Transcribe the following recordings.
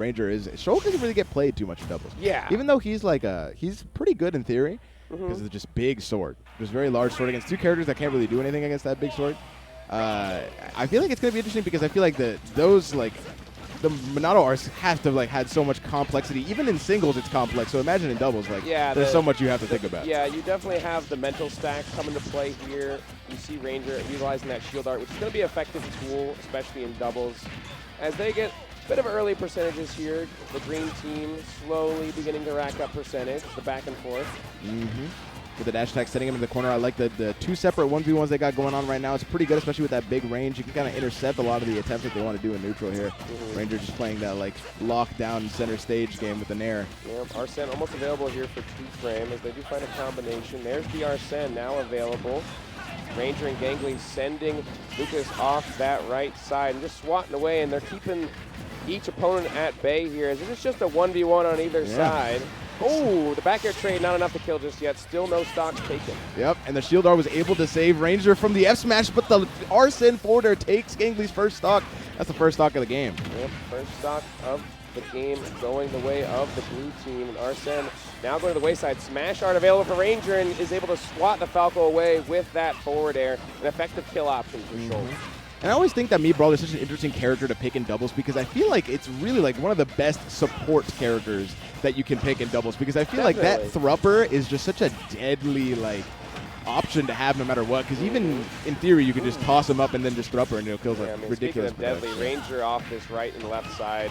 Ranger is Shulk doesn't really get played too much in doubles. Yeah. Even though he's like he's pretty good in theory because it's just big sword. There's very large sword against two characters that can't really do anything against that big sword. I feel like it's gonna be interesting because I feel like the Monado arts have to had so much complexity. Even in singles, it's complex. So imagine in doubles, there's so much you have to think about. Yeah, you definitely have the mental stack come into play here. You see Ranger utilizing that shield art, which is going to be an effective tool, especially in doubles. As they get a bit of early percentages here, the green team slowly beginning to rack up percentage, the back and forth. With the dash attack setting him in the corner. I like the two separate 1v1s they got going on right now. It's pretty good, especially with that big range. You can kind of intercept a lot of the attempts that they want to do in neutral here. Ranger just playing that lockdown center stage game with the Nair. Yep, Arsene almost available here for 2 frame as they do find a combination. There's the Arsene now available. Ranger and Gangly sending Lukas off that right side and just swatting away, and they're keeping each opponent at bay here. As it's just a 1v1 on either side. Oh, the back air trade, not enough to kill just yet. Still no stocks taken. Yep, and the shield art was able to save Ranger from the F smash, but the Arsene forward air takes Gangly's first stock. That's the first stock of the game. Yep, first stock of the game going the way of the blue team. And Arsene now going to the wayside. Smash art available for Ranger and is able to swat the Falco away with that forward air. An effective kill option for Shulk. And I always think that Brawler is such an interesting character to pick in doubles because I feel like it's really one of the best support characters that you can pick in doubles because I feel like that Thrupper is just such a deadly option to have no matter what because even in theory you can just toss him up and then just Thrupper and it'll kill ridiculous. Speaking of deadly, Ranger off this right and left side,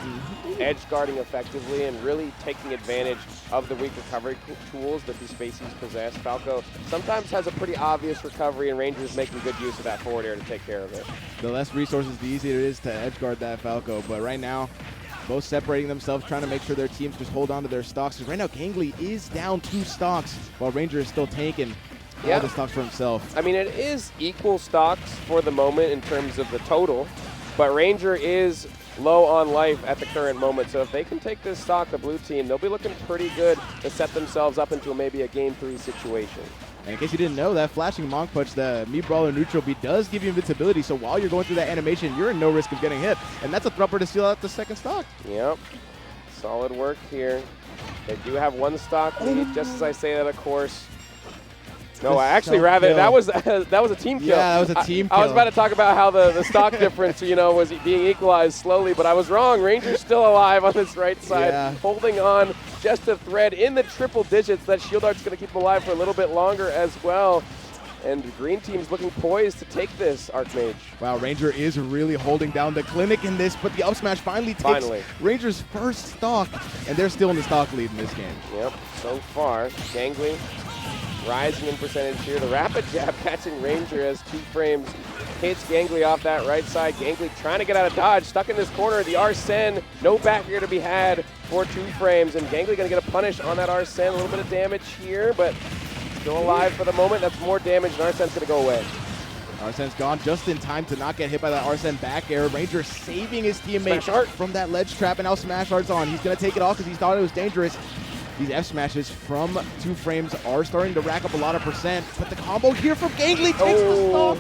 edge guarding effectively and really taking advantage of the weak recovery tools that these species possess. Falco sometimes has a pretty obvious recovery and Ranger is making good use of that forward air to take care of it. The less resources, the easier it is to edge guard that Falco, but right now both separating themselves, trying to make sure their teams just hold on to their stocks. Because right now, Gangly is down 2 stocks, while Ranger is still taking all the stocks for himself. I mean, it is equal stocks for the moment in terms of the total, but Ranger is low on life at the current moment. So if they can take this stock, the blue team, they'll be looking pretty good to set themselves up into maybe a Game 3 situation. And in case you didn't know, that flashing Monk Punch, the Brawler neutral B, does give you invincibility. So while you're going through that animation, you're in no risk of getting hit. And that's a Thrupper to steal out the second stock. Yep. Solid work here. They do have 1 stock lead, just as I say that, of course. No, I actually rather that was a team kill. Yeah, that was a team kill. I was about to talk about how the stock difference, was being equalized slowly, but I was wrong. Ranger's still alive on this right side, holding on just a thread in the triple digits. That shield art's going to keep him alive for a little bit longer as well. And the green team's looking poised to take this, Archmage. Wow, Ranger is really holding down the clinic in this, but the up smash finally takes Ranger's first stock, and they're still in the stock lead in this game. Yep, so far, Gangly rising in percentage here. The rapid jab catching Ranger as 2 frames hits Gangly off that right side. Gangly trying to get out of dodge, stuck in this corner. The Arsene, no back here to be had for 2 frames, and Gangly going to get a punish on that Arsene. A little bit of damage here, but still alive for the moment. That's more damage, and Arsene's going to go away. Arsene's gone just in time to not get hit by that Arsene back air. Ranger saving his teammate from that ledge trap, and now Smash Art's on. He's going to take it off because he thought it was dangerous. These F smashes from 2 frames are starting to rack up a lot of percent, but the combo here from Gangly takes the stock.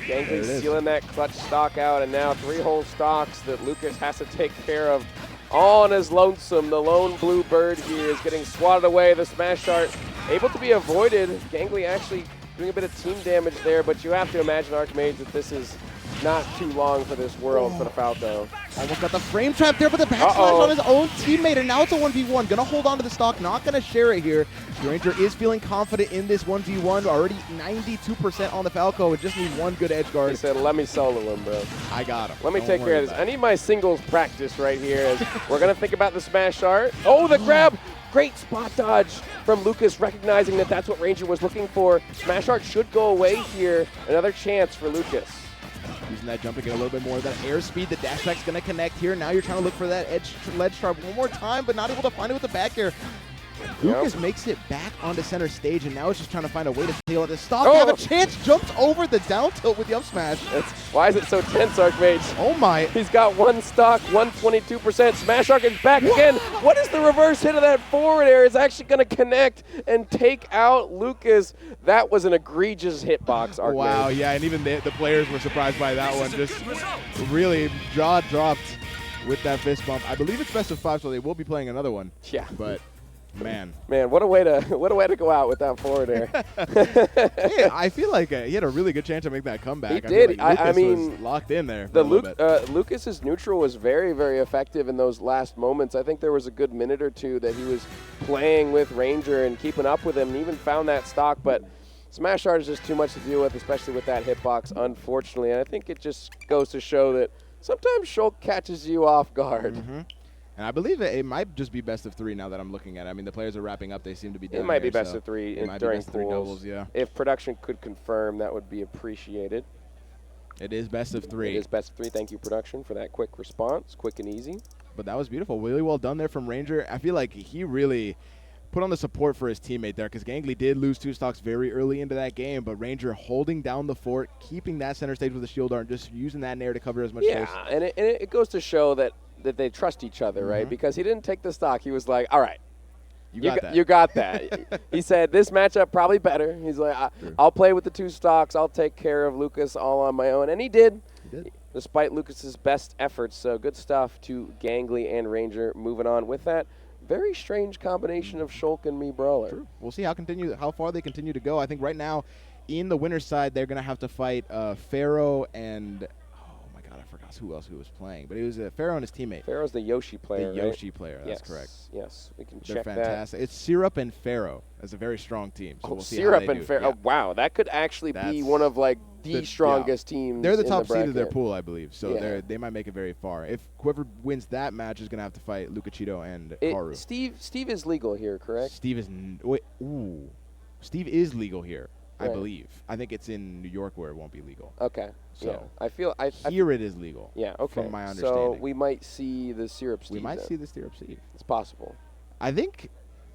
Gangly sealing that clutch stock out, and now 3 whole stocks that Lukas has to take care of on his lonesome. The lone blue bird here is getting swatted away. The Smash Art able to be avoided. Gangly actually doing a bit of team damage there, but you have to imagine, Archmage, that this is not too long for this world for the Falco. Almost got the frame trap there, but the backslash on his own teammate, and now it's a 1v1. Gonna hold on to the stock, not gonna share it here. Ranger is feeling confident in this 1v1, already 92% on the Falco, and just need 1 good edge guard. He said, let me solo him, bro. I got him. Let me take care of this. I need my singles practice right here. As we're gonna think about the Smash Art. Oh, the grab! Great spot dodge from Lukas, recognizing that that's what Ranger was looking for. Smash Art should go away here. Another chance for Lukas. Using that jump to get a little bit more of that air speed. The dash attack's going to connect here. Now you're trying to look for that ledge trap one more time, but not able to find it with the back air. Lukas makes it back onto center stage, and now it's just trying to find a way to tail it. The stock have a chance, jumps over the down tilt with the up smash. Why is it so tense, Archmage? Oh my. He's got 1 stock, 122%. Smash Arc is back again. What is the reverse hit of that forward air? It's actually going to connect and take out Lukas. That was an egregious hitbox, Archmage. Wow, yeah, and even the players were surprised by that one. Just really jaw dropped. with that fist bump. I believe it's best of 5, so they will be playing another one. Yeah. But man, what a way to go out with that forward air. Hey, I feel like he had a really good chance to make that comeback. He did. I mean, was locked in there. Lucas's neutral was very, very effective in those last moments. I think there was a good minute or two that he was playing with Ranger and keeping up with him, and even found that stock. But Smash Art is just too much to deal with, especially with that hitbox, unfortunately. And I think it just goes to show that sometimes Shulk catches you off guard. Mm-hmm. And I believe it might just be best of 3 now that I'm looking at it. I mean, the players are wrapping up. They seem to be done. It might be there, best so of 3 it might during be best of 3 pools. doubles, yeah. If production could confirm, that would be appreciated. It is best of 3. It is best of 3. Thank you, production, for that quick response. Quick and easy. But that was beautiful. Really well done there from Ranger. I feel like he really put on the support for his teammate there, because Gangly did lose 2 stocks very early into that game, but Ranger holding down the fort, keeping that center stage with the shield dart, and just using that nair to cover as much space. Yeah, and it goes to show that they trust each other, right? Because he didn't take the stock. He was like, all right, you got that. He said, this matchup probably better. He's like, I'll play with the 2 stocks. I'll take care of Lukas all on my own. And he did. Despite Lucas's best efforts. So good stuff to Gangly and Ranger. Moving on with that. Very strange combination of Shulk and me Brawler. True. We'll see how far they continue to go. I think right now, in the winner's side, they're going to have to fight Pharoah and who else was playing, but it was Pharoah and his teammate. Pharoah's the Yoshi player. The Yoshi player, that's correct. Yes, we can They're check fantastic. It's Syrup and Pharoah. That's a very strong team. So we'll see Syrup how they and Pharoah. Yeah. Oh, wow, that could actually be one of like the strongest teams. They're the top in the seed of their pool, I believe. So Yeah. they might make it very far. If whoever wins that match is going to have to fight Lukechito and Karu. Steve is legal here, correct? Steve is legal here. I believe. I think it's in New York where it won't be legal. Okay. So I feel here it is legal. Yeah. Okay. From my understanding. So we might see the Syrup Steve. We might see the Syrup Steve. It's possible. I think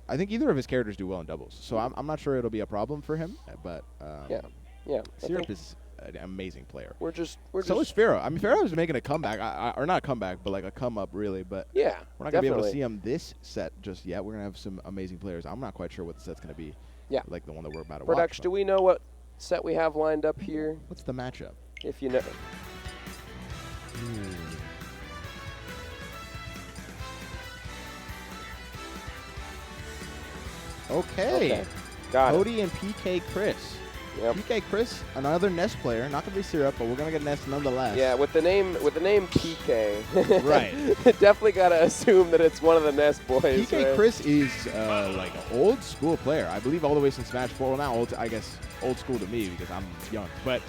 either of his characters do well in doubles. So I'm not sure it'll be a problem for him. But yeah. Syrup is an amazing player. So is Pharoah. I mean, Pharoah is making a comeback, or not a comeback, but like a come up really. But yeah, we're not gonna be able to see him this set just yet. We're gonna have some amazing players. I'm not quite sure what the set's gonna be. Yeah, like the one that we're about to watch. Production, do we know what set we have lined up here? What's the matchup? If you know. Okay. Got Cody and PkChris. Yep. PkChris, another Ness player. Not gonna be Syrup, but we're gonna get Ness nonetheless. Yeah, with the name PK. Right. Definitely gotta assume that it's one of the Ness boys. PkChris is like an old school player. I believe all the way since Smash 4. Well, not old. I guess old school to me because I'm young. But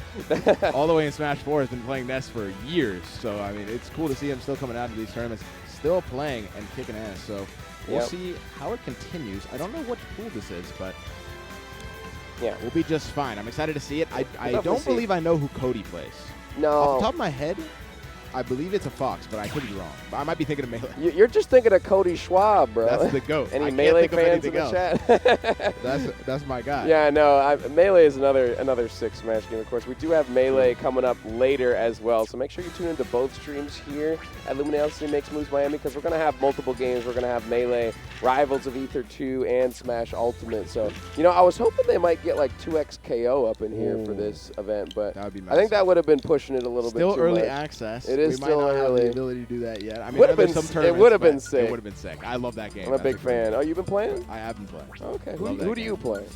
all the way in Smash 4 has been playing Ness for years. So I mean, it's cool to see him still coming out of these tournaments, still playing and kicking ass. So we'll see how it continues. I don't know which pool this is, but. Yeah, we'll be just fine. I'm excited to see it. I don't believe I know who Cody plays. No. Off the top of my head, I believe it's a Fox, but I could be wrong. I might be thinking of Melee. You're just thinking of Cody Schwab, bro. That's the GOAT. Any Melee fans in the chat? That's my guy. Yeah, no, Melee is another 6 Smash game, of course. We do have Melee coming up later as well, so make sure you tune into both streams here at Luminosity Makes Moves Miami, because we're going to have multiple games. We're going to have Melee, Rivals of Ether 2, and Smash Ultimate. So, I was hoping they might get like 2x KO up in here for this event, but that would be nice. I think that would have been pushing it a little bit too much. Still early access. It is still early. We might not have the ability to do that yet. I mean, it would have been sick. It would have been sick. I love that game. I'm a big fan. Oh, you've been playing? I have been playing. Okay. Who do you play?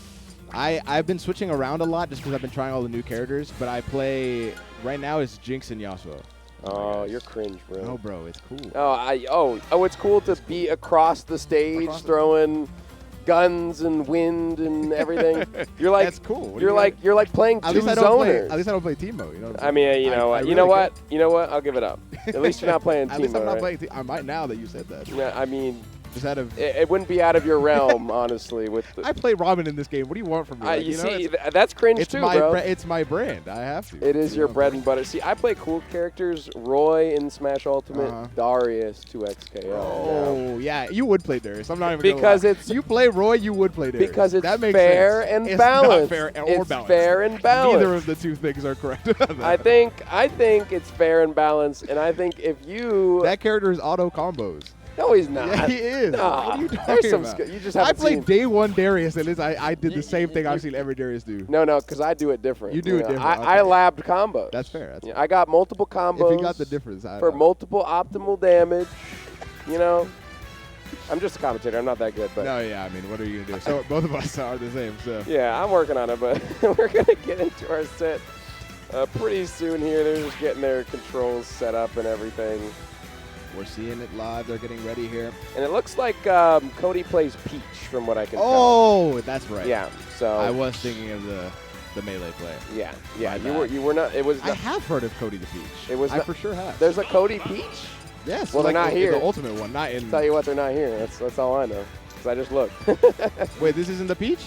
I've been switching around a lot just because I've been trying all the new characters, but I play right now is Jinx and Yasuo. Oh, you're cringe, bro. No, bro, it's cool. It's cool to be across the stage throwing guns and wind and everything. You're like that's cool. You're like playing two zoners. At least I don't play team mode. You know what I'm I mean, you know what? You know what? I'll give it up. At least you're not playing at team least mode. I'm not right? playing. I might now that you said that. Yeah, I mean. Just out of it wouldn't be out of your realm, honestly. I play Robin in this game. What do you want from me? You see, that's cringe too, bro. It's my brand. I have to. It is your bread and butter. See, I play cool characters. Roy in Smash Ultimate. Darius 2xKO. Oh, yeah. You would play Darius. I'm not even because it's you play Roy. You would play Darius. Because it's that makes fair sense. and balanced. It's not fair or it's balanced. Fair and balanced. Neither of the two things are correct. I think it's fair and balanced, and I think if you that character is auto combos. No, he's not. Yeah, he is. No. What are you There's talking some about? you just I haven't played seen. day one Darius, and I did the same thing I've seen every Darius do. No, because I do it different. You do it different. I labbed combos. That's fair. That's fair. I got multiple combos. If you got the difference, for multiple optimal damage, I'm just a commentator. I'm not that good, but no, yeah. I mean, what are you gonna do? So both of us are the same. So yeah, I'm working on it, but we're gonna get into our set pretty soon here. They're just getting their controls set up and everything. We're seeing it live. They're getting ready here. And it looks like Cody plays Peach, from what I can tell. Oh, that's right. Yeah. So I was thinking of the melee player. Yeah. You were not. It was. I have heard of Cody the Peach. It was. I for sure have. There's a Cody Peach. Yes. Well, they're not here. The ultimate one, not in. Tell you what, they're not here. That's all I know. Because I just looked. Wait, this isn't the Peach?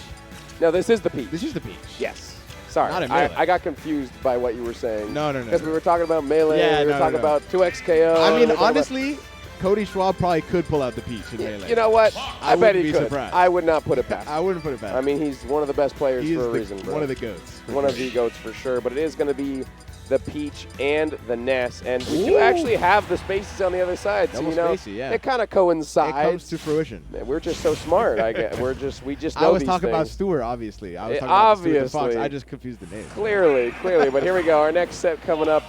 No, this is the Peach. This is the Peach. Yes. Sorry, Not in melee. I got confused by what you were saying. No. Because we were talking about melee. Yeah, we were talking about 2xKO. I mean, honestly, Cody Schwab probably could pull out the Peach in melee. You know what? I bet he could. Surprised. I would not put it past him. I wouldn't put it past I mean, he's one of the best players for a reason, bro. One of the GOATs. One of the GOATs for sure. But it is going to be the Peach and the Ness. And we do actually have the spaces on the other side. So, spacey, yeah. It kind of coincides. It comes to fruition. We're just so smart. We just know I was these talking about things. Stewart, obviously. I was talking Obviously. about Stewart the Fox. I just confused the name. Clearly. But here we go. Our next set coming up,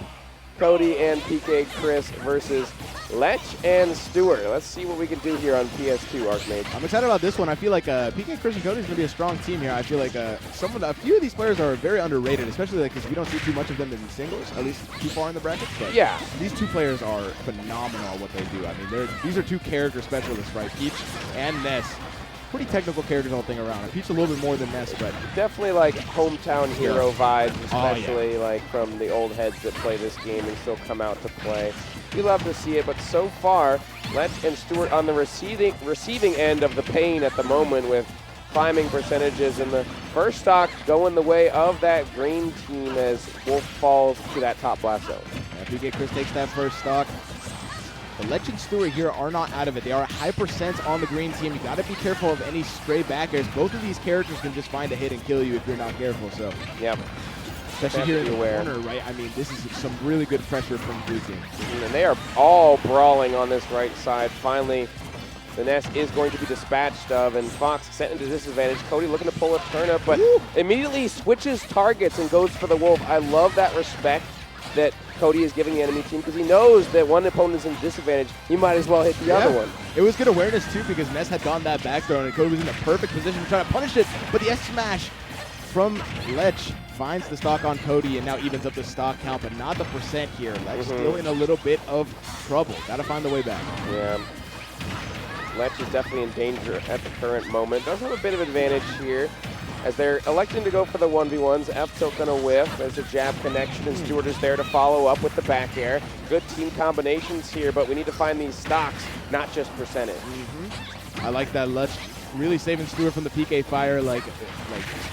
Cody and PkChris versus Letch and Stewart. Let's see what we can do here on PS2, Archmage. I'm excited about this one. I feel like PkChris and Cody is going to be a strong team here. I feel like a few of these players are very underrated, especially because we don't see too much of them in singles, at least too far in the brackets. But yeah, these two players are phenomenal at what they do. I mean, these are two character specialists, right? Peach and Ness. Pretty technical characters all thing around. And Peach a little bit more than Ness, but definitely like hometown hero vibes, especially like from the old heads that play this game and still come out to play. We love to see it, but so far, Letch and Stewart on the receiving end of the pain at the moment with climbing percentages, and the first stock going the way of that green team as Wolf falls to that top blast zone. PkChris takes that first stock. The Letch and Stewart here are not out of it. They are high percents on the green team. You got to be careful of any stray back airs. Both of these characters can just find a hit and kill you if you're not careful. So, yep. Especially here in the corner, right? I mean, this is some really good pressure from blue team. And they are all brawling on this right side. Finally, the Ness is going to be dispatched of, and Fox sent into disadvantage. Cody looking to pull a turnip, but immediately switches targets and goes for the Wolf. I love that respect that Cody is giving the enemy team, because he knows that one opponent is in disadvantage. He might as well hit the other one. It was good awareness, too, because Ness had gone that back throw, and Cody was in a perfect position to try to punish it. But the S-Smash from Letch finds the stock on Cody and now evens up the stock count, but not the percent here. Letch still in a little bit of trouble. Got to find the way back. Yeah. Letch is definitely in danger at the current moment. Does have a bit of advantage here as they're electing to go for the 1v1s. F tilt gonna whiff. There's a jab connection, and Stewart is there to follow up with the back air. Good team combinations here, but we need to find these stocks, not just percentage. I like that Letch really saving Stewart from the PK fire like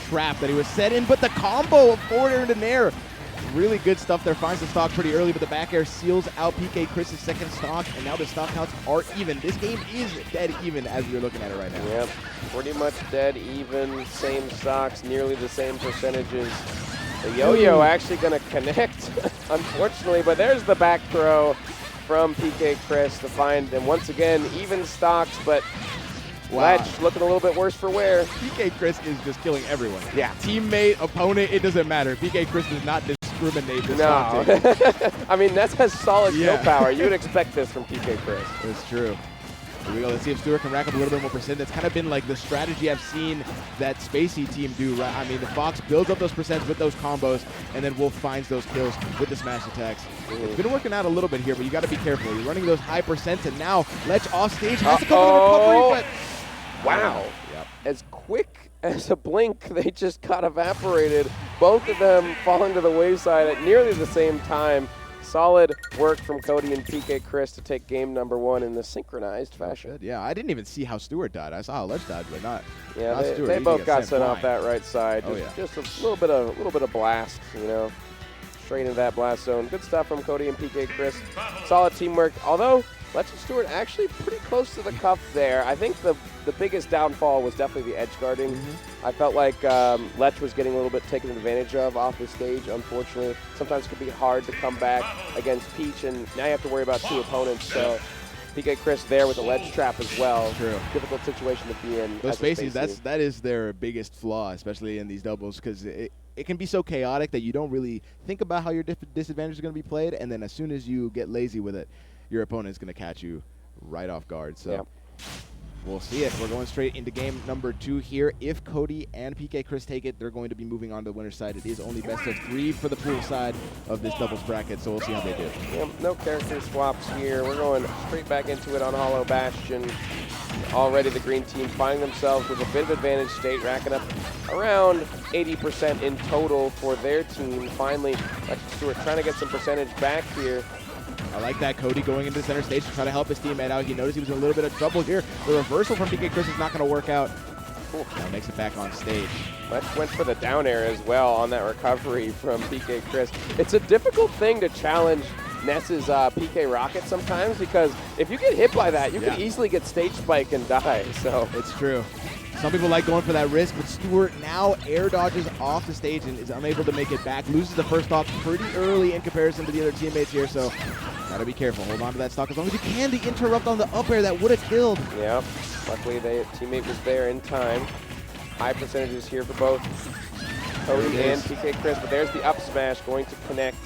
trap that he was set in, but the combo of forward air into nair. Really good stuff there. Finds the stock pretty early, but the back air seals out PkChris' second stock, and now the stock counts are even. This game is dead even as we're looking at it right now. Yep, pretty much dead even. Same stocks, nearly the same percentages. The yo-yo actually going to connect, unfortunately, but there's the back throw from PkChris to find, and once again, even stocks, but Letch looking a little bit worse for wear. PkChris is just killing everyone. Yeah. Teammate, opponent, it doesn't matter. PkChris does not discriminate this No. I mean, Ness has solid kill power. You would expect this from PkChris. It's true. Here we go. Let's see if Stewart can rack up a little bit more percent. That's kind of been like the strategy I've seen that Spacey team do, right? I mean, the Fox builds up those percents with those combos, and then Wolf finds those kills with the smash attacks. It's been working out a little bit here, but you got to be careful. You're running those high percents, and now Letch off stage has to come with a recovery, but wow. Yep. As quick as a blink, they just got evaporated. Both of them falling to the wayside at nearly the same time. Solid work from Cody and PkChris to take game number one in the synchronized fashion. Yeah, I didn't even see how Stewart died. I saw how Letch died, but not. Yeah, not Stewart. They both got sent off that right side. Just a little bit of blast, straight into that blast zone. Good stuff from Cody and PkChris. Solid teamwork. Although Letch and Stewart actually pretty close to the cuff there. I think the biggest downfall was definitely the edge guarding. I felt like Letch was getting a little bit taken advantage of off the stage, unfortunately. Sometimes it could be hard to come back against Peach, and now you have to worry about two opponents. So PkChris there with the ledge trap as well. True. Difficult situation to be in. Those spaces, that is their biggest flaw, especially in these doubles, because it can be so chaotic that you don't really think about how your disadvantage is going to be played, and then as soon as you get lazy with it, your opponent is going to catch you right off guard. So we'll see it. We're going straight into game number 2 here. If Cody and PkChris take it, they're going to be moving on to the winner's side. It is only best of 3 for the pool side of this doubles bracket, so we'll see how they do. Yep, no character swaps here. We're going straight back into it on Hollow Bastion. Already the green team finding themselves with a bit of advantage state, racking up around 80% in total for their team. Finally, Letch and Stewart trying to get some percentage back here. I like that. Cody going into the center stage to try to help his teammate out. He noticed he was in a little bit of trouble here. The reversal from PkChris is not going to work out. Now makes it back on stage. Letch went for the down air as well on that recovery from PkChris. It's a difficult thing to challenge Ness's PK rocket sometimes, because if you get hit by that, you can easily get stage spike and die. So it's true. Some people like going for that risk, but Stewart now air dodges off the stage and is unable to make it back. Loses the first stock pretty early in comparison to the other teammates here, so gotta be careful. Hold on to that stock as long as you can. The interrupt on the up air that would have killed. Yep. Luckily, the teammate was there in time. High percentages here for both Cody and PkChris, but there's the up smash going to connect.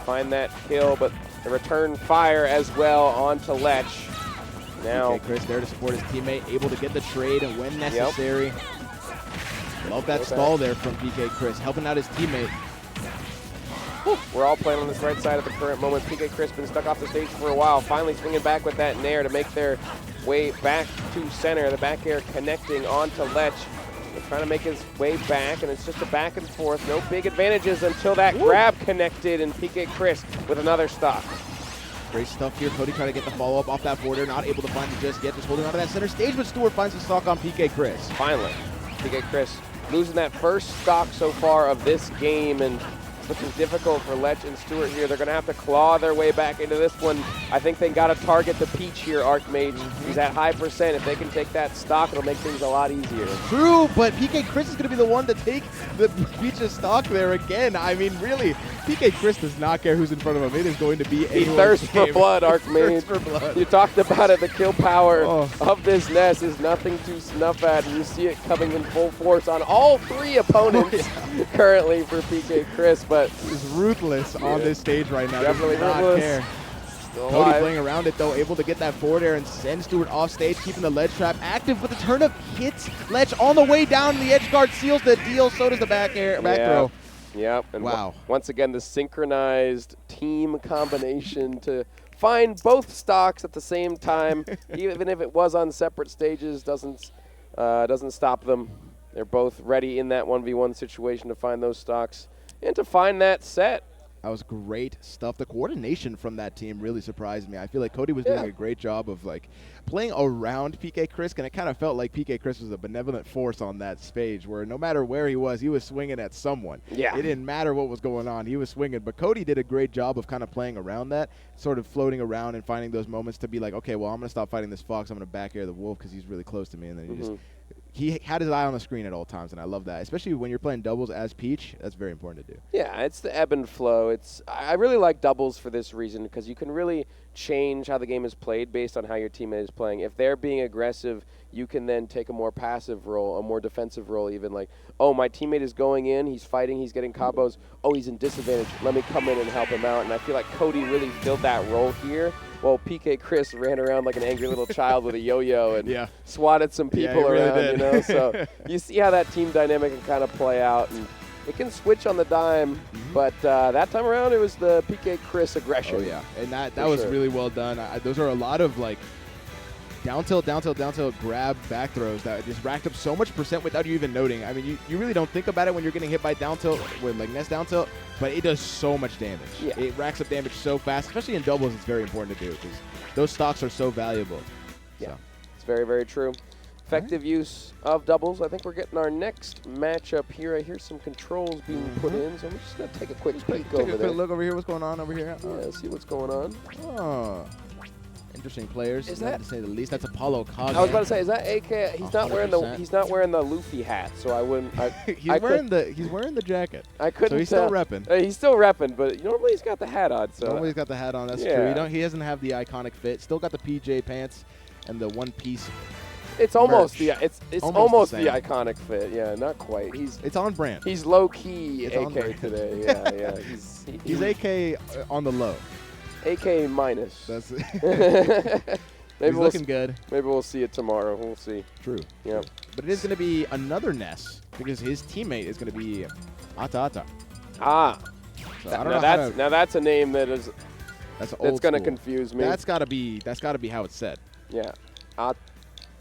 Find that kill, but the return fire as well onto Letch. Now PkChris there to support his teammate, able to get the trade and when necessary. Love that stall there from PkChris, helping out his teammate. We're all playing on this right side at the current moment. PkChris been stuck off the stage for a while, finally swinging back with that nair to make their way back to center. The back air connecting onto Letch. They're trying to make his way back, and it's just a back and forth. No big advantages until that grab connected, and PkChris with another stock. Great stuff here. Cody trying to get the follow-up off that border. Not able to find it just yet. Just holding on to that center stage, but Stewart finds the stock on PkChris. Finally, PkChris losing that first stock so far of this game, and it's looking difficult for Letch and Stewart here. They're going to have to claw their way back into this one. I think they got to target the Peach here, Archmage. He's at high percent. If they can take that stock, it'll make things a lot easier. True, but PkChris is going to be the one to take the Peach's stock there again. I mean, really, PkChris does not care who's in front of him. It is going to be He thirsts for blood, Archmage. For blood. You talked about it. The kill power of this Ness is nothing to snuff at. And you see it coming in full force on all 3 opponents currently for PkChris. But he's ruthless on this stage right now. Definitely does not ruthless. care. Cody playing around it though, able to get that forward air and send Stewart off stage, keeping the ledge trap active, but the turnip hits Letch on the way down. The edge guard seals the deal, so does the back throw. Yep. And wow. Once again, the synchronized team combination to find both stocks at the same time, even if it was on separate stages, doesn't stop them. They're both ready in that 1v1 situation to find those stocks and to find that set. That was great stuff. The coordination from that team really surprised me. I feel like Cody was doing a great job of like playing around PkChris, and it kind of felt like PkChris was a benevolent force on that stage where no matter where he was swinging at someone. Yeah. It didn't matter what was going on. He was swinging. But Cody did a great job of kind of playing around that, sort of floating around and finding those moments to be like, okay, well, I'm going to stop fighting this fox. I'm going to back air the wolf because he's really close to me. And then he had his eye on the screen at all times, and I love that. Especially when you're playing doubles as Peach, that's very important to do. Yeah, it's the ebb and flow. I really like doubles for this reason because you can really change how the game is played based on how your teammate is playing. If they're being aggressive, you can then take a more passive role, a more defensive role even. Like, oh, my teammate is going in, he's fighting, he's getting combos. Oh, he's in disadvantage. Let me come in and help him out. And I feel like Cody really filled that role here. Well, PkChris ran around like an angry little child with a yo-yo and swatted some people around, really you know. So you see how that team dynamic can kind of play out, and it can switch on the dime. But that time around, it was the PkChris aggression. Oh yeah, and that was really well done. Those are a lot of like down tilt, grab back throws that just racked up so much percent without you even noting. I mean, you really don't think about it when you're getting hit by down tilt with like Ness down tilt, but it does so much damage. Yeah. It racks up damage so fast, especially in doubles. It's very important to do because those stocks are so valuable. Yeah, so. It's very, very true. Effective use of doubles. I think we're getting our next matchup here. I hear some controls being put in, so I'm just going to take a quick peek over there. Take a quick look over here. What's going on over here? Yeah, see what's going on. Oh. Interesting players, Is not that- to say the least. That's ApolloKage. I was about to say, is that AK? He's not wearing the 100%. he's not wearing the Luffy hat, so I wouldn't. he's I wearing the jacket. I couldn't. So he's still repping. He's still repping, but normally he's got the hat on. So Normally he's got the hat on. That's Yeah. true. He doesn't have the iconic fit. Still got the PJ pants and the one piece. it's almost merch. it's Almost almost the the same. iconic fit. Yeah, not quite. It's on brand. He's low key It's on AK brand. today. Yeah, yeah. He's AK on the low. AK minus. That's Maybe he's we'll looking good. maybe we'll see it tomorrow. We'll see. True. Yeah. But it is going to be another Ness because his teammate is going to be ATATA. Ah. So I don't now know that's how to, now that's a name that is that's that's gonna school. confuse me. That's got to be how it's said. yeah. Oh,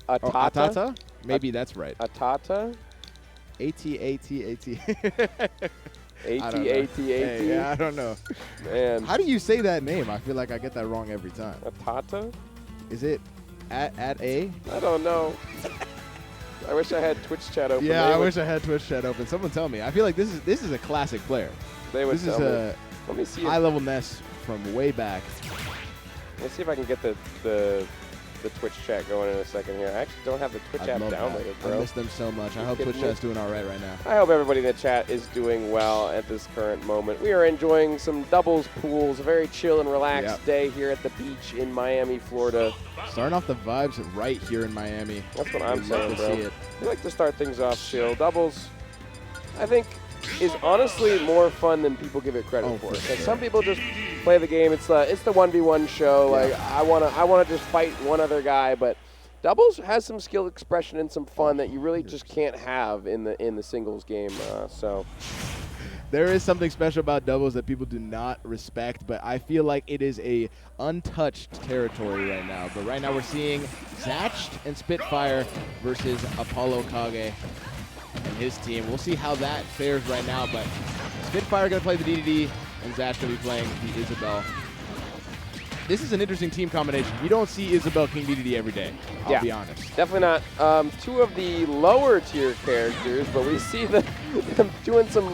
ATATA. ATATA? Maybe that's right. ATATA. AT. AT. Yeah, I don't know. Man. How do you say that name? I feel like I get that wrong every time. ATATA? Is it at A? I don't know. I wish I had Twitch chat open. Yeah, I wish I had Twitch chat open. Someone tell me. I feel like this is a classic player. They would This is tell me. a Let me see. high-level Ness from way back. Let's see if I can get the Twitch chat going in a second here. I actually don't have the Twitch I'd app love downloaded, that. bro. I miss them so much. I hope kidding Twitch me? chat's doing all right now. I hope everybody in the chat is doing well at this current moment. We are enjoying some doubles pools, a very chill and relaxed Yep. day here at the beach in Miami, Florida. Starting off the vibes right here in Miami. That's what I'm We'd love saying, to bro. see it. We like to start things off chill. Doubles, I think, is honestly more fun than people give it credit Oh, for. for Because sure. some people just play the game. It's the 1v1 show. Yeah. Like I wanna just fight one other guy, but doubles has some skill expression and some fun that you really just can't have in the singles game. So There is something special about doubles that people do not respect, but I feel like it is a untouched territory right now. But right now we're seeing Zatch and Spitfire versus ApolloKage and his team. We'll see how that fares right now, but Spitfire going to play the Dedede, and Zatch going to be playing the Isabelle. This is an interesting team combination. You don't see Isabelle King Dedede every day, I'll be honest. definitely not two of the lower tier characters, but we see them doing some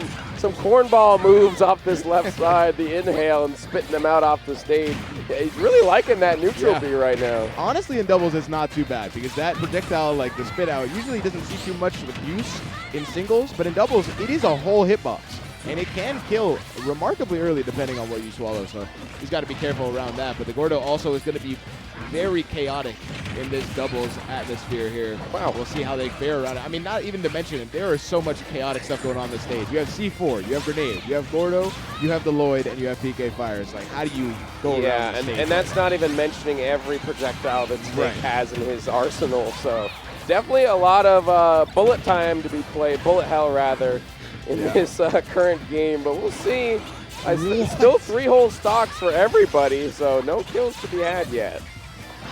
cornball moves off this left side, the inhale, and spitting them out off the stage. Yeah, he's really liking that neutral Yeah. B right now. Honestly, in doubles, it's not too bad because that projectile, like the spit out, usually doesn't see too much use in singles, but in doubles, it is a whole hitbox. And it can kill remarkably early depending on what you swallow, so he's got to be careful around that. But the Gordo also is going to be very chaotic in this doubles atmosphere here. Wow. We'll see how they fare around it. I mean, not even to mention it, there is so much chaotic stuff going on the stage. You have C4, you have Grenade, you have Gordo, you have the Lloyd, and you have PK Fires. Like, how do you go around Yeah, the and stage? that's not even mentioning every projectile that Snake Right. has in his arsenal. So definitely a lot of bullet time to be played, bullet hell rather, in this current game. But we'll see. Still 3 whole stocks for everybody, so no kills to be had yet.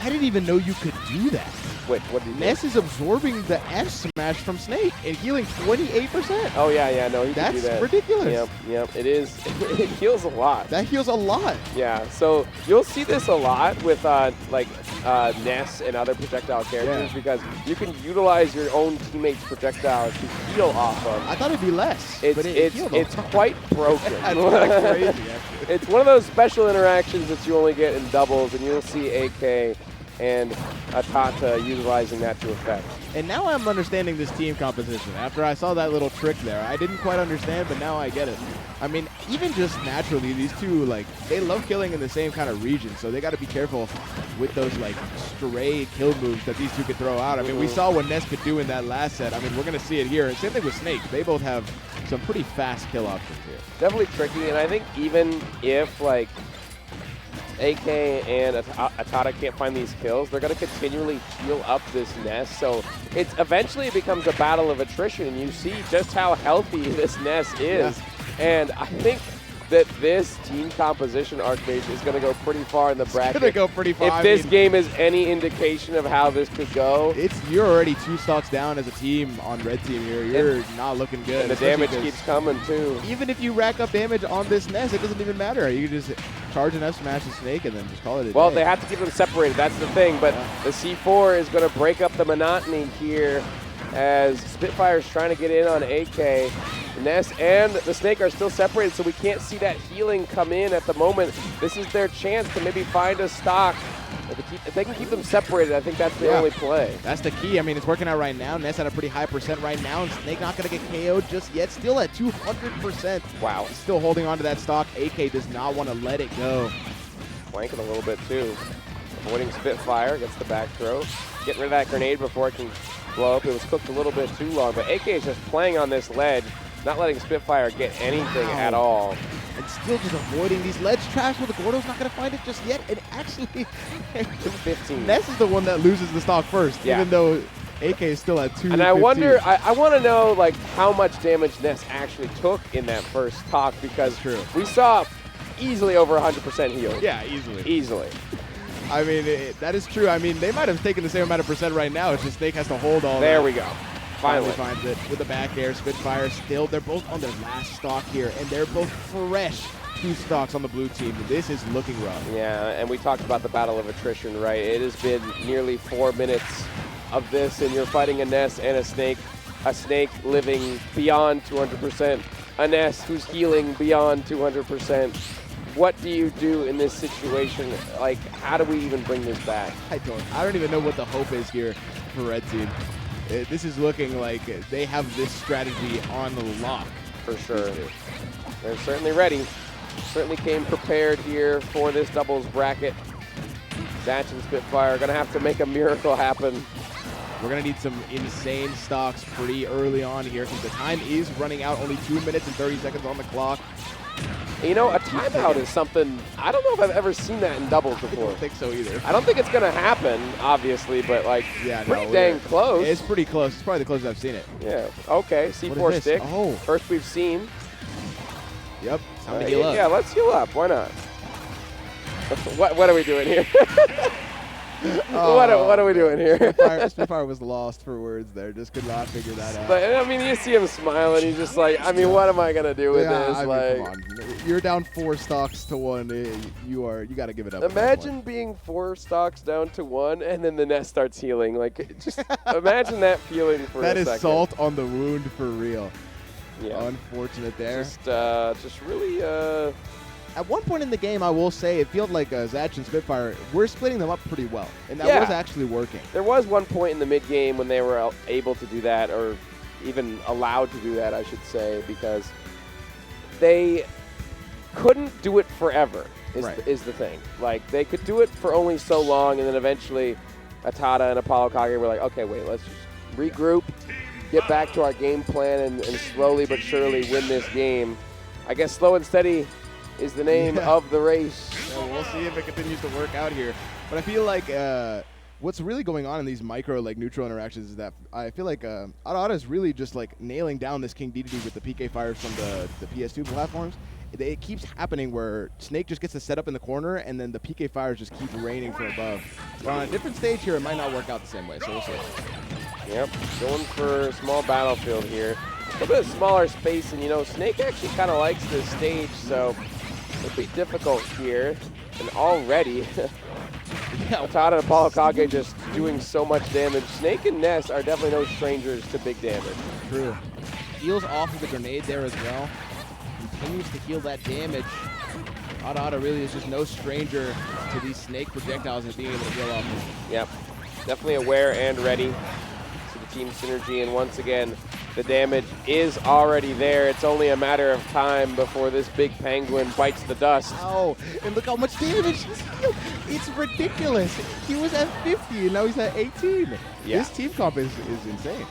I didn't even know you could do that. Wait, what did he do? Ness is absorbing the F smash from Snake and healing 28%. Oh, yeah, no, he can do That's that. ridiculous. Yep, it is. It heals a lot. That heals a lot. Yeah, so you'll see this a lot with Ness and other projectile characters because you can utilize your own teammates' projectiles to heal off of. I thought it'd be less, but it healed a It's lot. quite broken. That's like crazy, actually. It's one of those special interactions that you only get in doubles, and you'll see AK and ATATA utilizing that to effect. And now I'm understanding this team composition. After I saw that little trick there, I didn't quite understand, but now I get it. I mean, even just naturally, these two, like, they love killing in the same kind of region, so they got to be careful with those, like, stray kill moves that these two could throw out. I mean, we saw what Ness could do in that last set. I mean, we're going to see it here. And same thing with Snake. They both have some pretty fast kill options here. Definitely tricky, and I think even if, like, AK and ATATA can't find these kills, they're going to continually heal up this Ness. So eventually it becomes a battle of attrition, and you see just how healthy this Ness is. Yeah. And I think that this team composition, Archmage, is going to go pretty far in the bracket. It's going to go pretty far. If I this mean, game is any indication of how this could go. you're already 2 stocks down as a team on red team here. You're not looking good. And the especially damage keeps coming, too. Even if you rack up damage on this Ness, it doesn't even matter. You can just charge an F smash the Snake and then just call it a Well, day. they have to keep them separated. That's the thing. But the C4 is going to break up the monotony here as Spitfire's trying to get in on AK. Ness and the Snake are still separated, so we can't see that healing come in at the moment. This is their chance to maybe find a stock If they can keep them separated, I think that's the only play. That's the key. I mean, it's working out right now. Ness at a pretty high percent right now, and Snake not going to get KO'd just yet. Still at 200%. Wow. Still holding on to that stock. AK does not want to let it go. Flanking a little bit, too. Avoiding Spitfire, gets the back throw. Getting rid of that grenade before it can blow up. It was cooked a little bit too long, but AK is just playing on this ledge, not letting Spitfire get anything at all. And still just avoiding these ledge traps where the Gordo's not going to find it just yet. And actually, 215. Ness is the one that loses the stock first, even though AK is still at 215. And I wonder, I want to know like how much damage Ness actually took in that first stock, because we saw easily over 100% heal. Yeah, easily. Easily. I mean, that is true. I mean, they might have taken the same amount of percent right now. It's just Snake has to hold all There that. we go. Finally finds it with the back air. Spitfire still. They're both on their last stock here, and they're both fresh 2 stocks on the blue team. This is looking rough. Yeah, and we talked about the battle of attrition, right? It has been nearly 4 minutes of this, and you're fighting a Ness and a Snake living beyond 200%, a Ness who's healing beyond 200%. What do you do in this situation? Like, how do we even bring this back? I don't even know what the hope is here for Red Team. This is looking like they have this strategy on the lock. For sure. They're certainly ready. Certainly came prepared here for this doubles bracket. Zatch and Spitfire are going to have to make a miracle happen. We're going to need some insane stocks pretty early on here, because the time is running out. Only 2 minutes and 30 seconds on the clock. You know, a timeout is something, I don't know if I've ever seen that in doubles before. I don't think so either. I don't think it's going to happen, obviously, but like, pretty dang close. It's pretty close. It's probably the closest I've seen it. Yeah. Okay, C4 stick. Oh. First we've seen. Yep. Time to heal up. Yeah, let's heal up. Why not? What are we doing here? What are we doing here? Spitfire was lost for words there. Just could not figure that out. But I mean, you see him smiling. He's just like, I mean, what am I gonna do with this? I mean, like, come on. You're down 4 stocks to 1. You got to give it up. Imagine being 4 stocks down to 1, and then the Ness starts healing. Like, just imagine that feeling for a second. That is salt on the wound for real. Yeah. Unfortunate there. Just really. At one point in the game, I will say, it felt like Zatch and Spitfire, we're splitting them up pretty well. And that was actually working. There was one point in the mid-game when they were able to do that, or even allowed to do that, I should say, because they couldn't do it forever, is the thing. Like, they could do it for only so long, and then eventually ATATA and ApolloKage were like, okay, wait, let's just regroup, get back to our game plan, and slowly but surely win this game. I guess slow and steady is the name of the race. Yeah, we'll see if it continues to work out here. But I feel like what's really going on in these micro neutral interactions is that I feel like ATATA is really just like nailing down this King Dedede with the PK fires from the PS2 platforms. It keeps happening where Snake just gets to set up in the corner, and then the PK fires just keep raining from above. But on a different stage here, it might not work out the same way, so we'll see. Yep, going for a small battlefield here. A little bit of smaller space, and you know, Snake actually kind of likes this stage, so it'll be difficult here. And already, ATATA and ApolloKage just doing so much damage. Snake and Ness are definitely no strangers to big damage. True. Heals off of the grenade there as well. Continues to heal that damage. ATATA really is just no stranger to these Snake projectiles and being able to heal off them. Yep, definitely aware and ready to the team synergy. And once again, the damage is already there. It's only a matter of time before this big penguin bites the dust. Oh, and look how much damage he's healed. It's ridiculous. He was at 50, and now he's at 18. Yeah. This team comp is insane.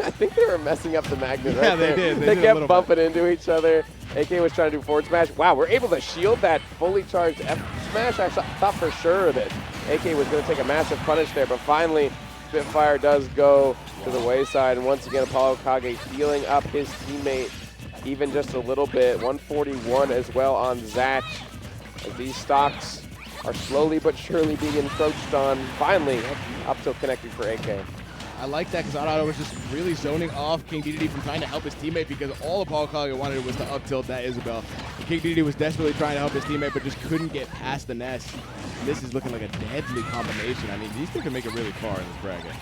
I think they were messing up the magnet right there. They did. They kept bumping into each other. AK was trying to do forward smash. Wow, we're able to shield that fully charged F smash. I thought for sure that AK was going to take a massive punish there, but finally Spitfire does go to the wayside, and once again ApolloKage healing up his teammate even just a little bit. 141 as well on Zatch, as these stocks are slowly but surely being encroached on. Finally, up tilt connected for AK. I like that because ATATA was just really zoning off King Dedede from trying to help his teammate, because all ApolloKage wanted was to up tilt that Isabelle. King Dedede was desperately trying to help his teammate, but just couldn't get past the Ness. This is looking like a deadly combination. I mean, these two can make it really far in this bracket.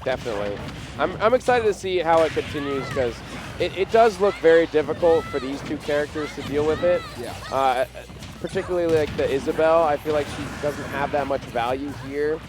Definitely. I'm excited to see how it continues, because it does look very difficult for these two characters to deal with it. Yeah. particularly like the Isabelle. I feel like she doesn't have that much value here.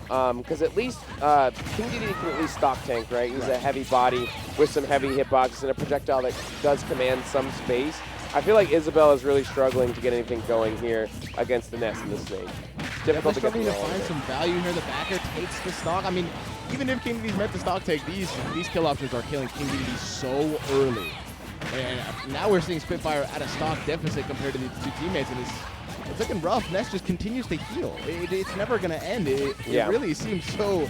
Because at least King Dedede can at least stock tank, right? He's a heavy body with some heavy hitboxes and a projectile that does command some space. I feel like Isabelle is really struggling to get anything going here against the Ness and the Snake. It's difficult to get struggling to find some value here. The backer takes the stock. I mean, even if King Dedede's meant to stock take, these kill options are killing King Dedede so early. And now we're seeing Spitfire at a stock deficit compared to the two teammates, and it's looking rough. Ness just continues to heal. It's never going to end. It really seems so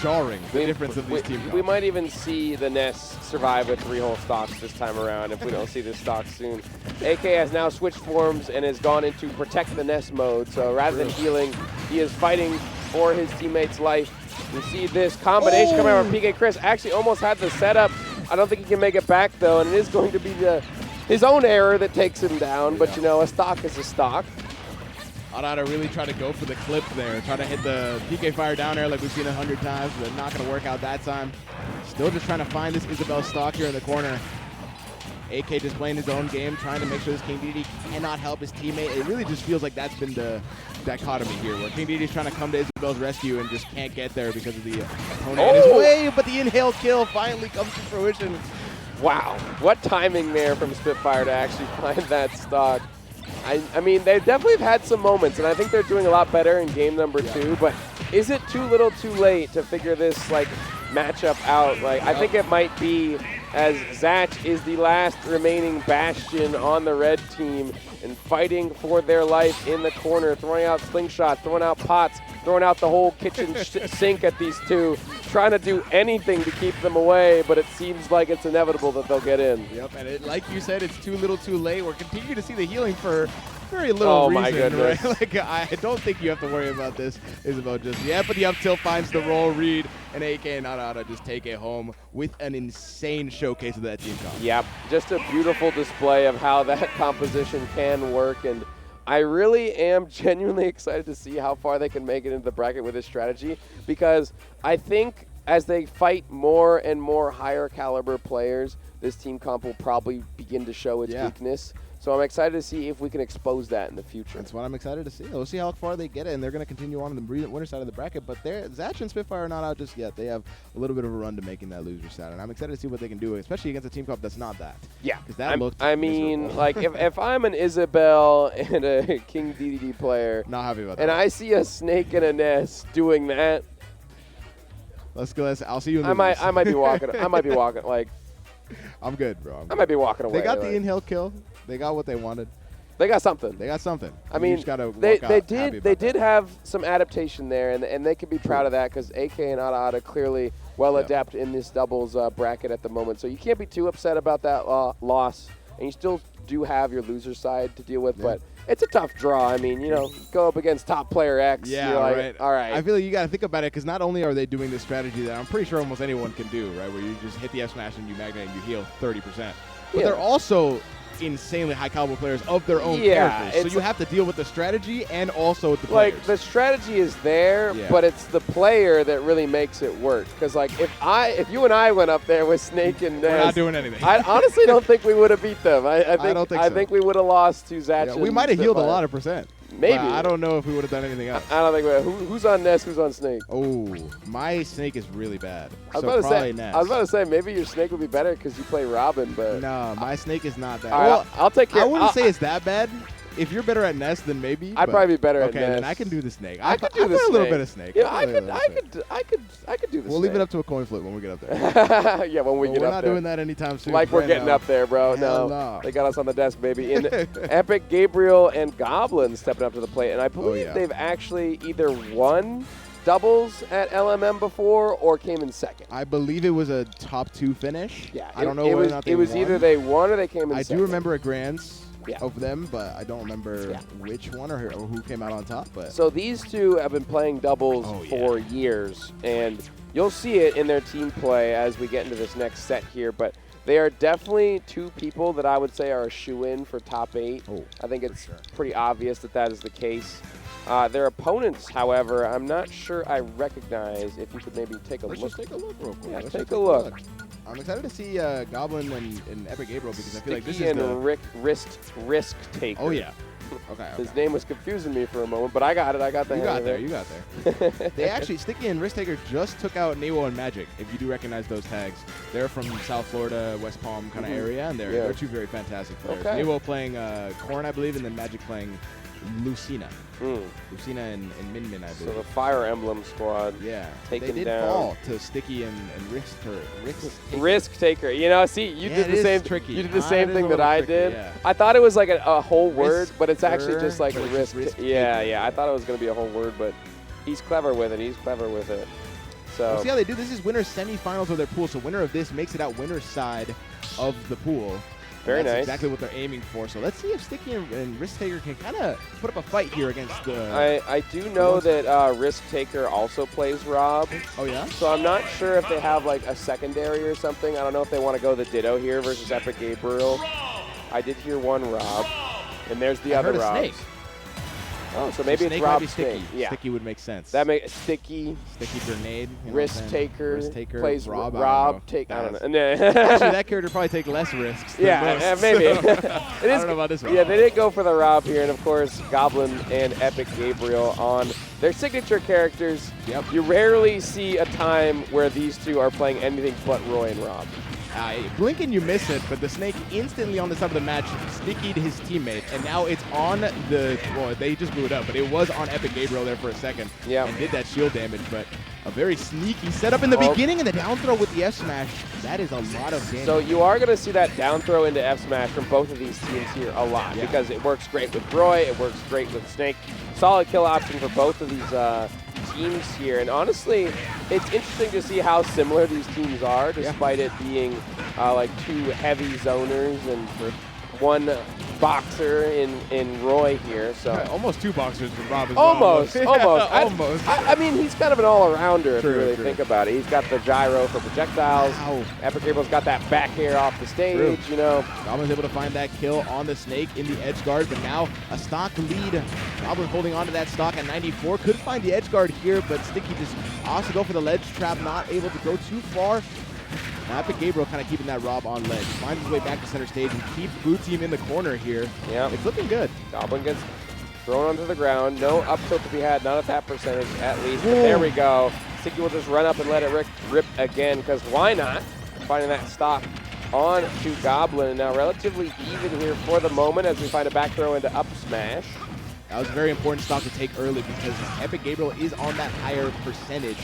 jarring, the difference of these teams. We might even see the Ness survive with 3-hole stocks this time around if we don't see this stock soon. AK has now switched forms and has gone into protect the Ness mode. So rather than healing, he is fighting for his teammate's life. You see this combination coming out from PkChris. Actually almost had the setup. I don't think he can make it back, though, and it is going to be his own error that takes him down. But, you know, a stock is a stock. ATATA really try to go for the clip there, try to hit the PK fire down air like we've seen 100 times, but not going to work out that time. Still just trying to find this Isabelle stock here in the corner. AK just playing his own game, trying to make sure this King Dedede cannot help his teammate. It really just feels like that's been the dichotomy here, where King Dedede's trying to come to Isabelle's rescue and just can't get there because of the opponent in his way, but the inhale kill finally comes to fruition. Wow, what timing there from Spitfire to actually find that stock. I mean, they definitely have had some moments, and I think they're doing a lot better in game number 2, but is it too little too late to figure this, like, matchup out? Like, I think it might be, as Zatch is the last remaining bastion on the red team and fighting for their life in the corner, throwing out slingshots, throwing out pots, throwing out the whole kitchen sink at these two, trying to do anything to keep them away, but it seems like it's inevitable that they'll get in. Yep, and like you said, it's too little too late. We're continuing to see the healing for very little reason, my goodness. Right? Like, I don't think you have to worry about this, Isabelle, just yet, but the up tilt finds the roll read, and AK and ATATA just take it home with an insane showcase of that team comp. Yep, just a beautiful display of how that composition can work, and I really am genuinely excited to see how far they can make it into the bracket with this strategy, because I think as they fight more and more higher caliber players, this team comp will probably begin to show its weakness. So I'm excited to see if we can expose that in the future. That's what I'm excited to see. We'll see how far they get it, and they're going to continue on in the winner side of the bracket. But Zatch and Spitfire are not out just yet. They have a little bit of a run to making that loser side, and I'm excited to see what they can do, especially against a team comp that's not that. Yeah, because that looked. I mean, like if I'm an Isabelle and a King Dedede player, not happy about that. And I see a Snake and a Ness doing that. Let's go. I'll see you. In the I might be walking. I might be walking like. I'm good, bro. I might be walking away. They got the inhale kill. They got what they wanted. They got something. They got something. I mean, they did have some adaptation there, and they could be proud of that because AK and ATATA clearly well adept in this doubles bracket at the moment. So you can't be too upset about that loss, and you still do have your loser side to deal with, but it's a tough draw. I mean, you know, go up against top player X. Yeah, you're like, right. All right. I feel like you got to think about it because not only are they doing this strategy that I'm pretty sure almost anyone can do, right, where you just hit the F smash and you magnate and you heal 30%, but they're also insanely high caliber players of their own characters. So you have to deal with the strategy and also with the players. Like, the strategy is there, but it's the player that really makes it work. Because, like, if you and I went up there with Snake and Ness, we're not doing anything. I honestly don't think we would have beat them. I don't think so. I think we would have lost to Zatch. We might have healed a lot of percent. Maybe. I don't know if we would have done anything else. I don't think we would. Who's on Ness? Who's on Snake? Oh, my Snake is really bad. I was about to say maybe your Snake would be better because you play Robin, but no, my Snake is not that. Well, I'll take care. I wouldn't say it's that bad. If you're better at Ness, then maybe. I'd probably be better at Ness. Okay, then I can do the Snake. I could do the Snake. A little bit of Snake. Yeah, I could do the Snake. We'll leave it up to a coin flip when we get up there. Yeah, when we get up there. We're not doing that anytime soon. Like we're getting up there, bro. No. They got us on the desk, baby. In Epic, Gabriel, and Goblin stepping up to the plate, and I believe they've actually either won doubles at LMM before or came in second. I believe it was a top 2 finish. Yeah, I don't know whether or not they won. It was either they won or they came in second. I do remember a Grands of them, but I don't remember which one or who came out on top. But so these two have been playing doubles for years, and you'll see it in their team play as we get into this next set here. But they are definitely two people that I would say are a shoe-in for top 8. I think it's pretty obvious that is the case. Their opponents, however, I'm not sure I recognize. If you could maybe take a look. Let's just take a look real quick. Yeah, take a look. I'm excited to see Goblin and Epic Gabriel because I feel like this is the RiskTKR. Oh yeah, Okay. His name was confusing me for a moment, but I got it. I got the You hang got of there. it. You got there. They actually, Sticccy and RiskTKR just took out Newo and Magic, if you do recognize those tags. They're from South Florida, West Palm kind of area, and they're two very fantastic players. Okay. Newo playing Corn, I believe, and then Magic playing Lucina. Mm. Lucina and Min Min, I believe. So the Fire Emblem squad. Yeah. Taken they did down. fall to Sticccy and RiskTKR. RiskTKR. You know, see, you did the same. Tricky. You did the same thing that I did. Yeah. I thought it was like a whole word, but it's actually just like but risk. it's just Yeah. I thought it was going to be a whole word, but he's clever with it. So We'll see how they do. This is winner's semifinals of their pool, so winner of this makes it out winner's side of the pool. Very That's nice. exactly what they're aiming for. So let's see if Sticccy and RiskTKR can kind of put up a fight here against the... I do know that RiskTKR also plays Rob. Oh, yeah? So I'm not sure if they have like a secondary or something. I don't know if they want to go the Ditto here versus Epic Gabriel. I did hear one Rob, and there's the other heard a Rob. snake. Oh, so maybe it's Snake Rob might be Sticccy. Snake. Yeah, Sticccy would make sense. that makes Sticky. Sticccy grenade. You know what I'm saying? RiskTKR plays Rob. Rob. I I don't don't know. know. Actually, that character probably take less risks. Than Yeah, most, maybe. so It I is- don't know about this one. Yeah, they did go for the Rob here, and of course, Goblin and Epic Gabriel on their signature characters. Yep. You rarely see a time where these two are playing anything but Roy and Rob. Blink and you miss it, but the snake instantly on the side of the match stickied his teammate, and now it's on the, well, they just blew it up, but it was on Epic Gabriel there for a second, and did that shield damage, but a very sneaky setup in the beginning, and the down throw with the F smash, that is a lot of damage. So you are going to see that down throw into F smash from both of these teams here a lot, because it works great with Roy, it works great with Snake. Solid kill option for both of these teams here, and honestly, it's interesting to see how similar these teams are, despite it being like two heavy zoners and one boxer in Roy here. So almost two boxers with Rob as almost. well. Almost. I mean, he's kind of an all-arounder if you really think about it. He's got the gyro for projectiles. Epic Gabriel's got that back air off the stage, you know. Goblin's able to find that kill on the Snake in the edge guard, but now a stock lead. Goblin holding on to that stock at 94. Could find the edge guard here, but Sticccy just opts to go for the ledge trap, not able to go too far. Now Epic Gabriel kind of keeping that Rob on ledge. Finds his way back to center stage and keeps blue team in the corner here. Yeah. It's looking good. Goblin gets thrown onto the ground. No up tilt to be had, not at that percentage at least. But there we go. Sticccy will just run up and let it rip again, because why not? Finding that stock on to Goblin. Now relatively even here for the moment as we find a back throw into up smash. That was a very important stock to take early because Epic Gabriel is on that higher percentage.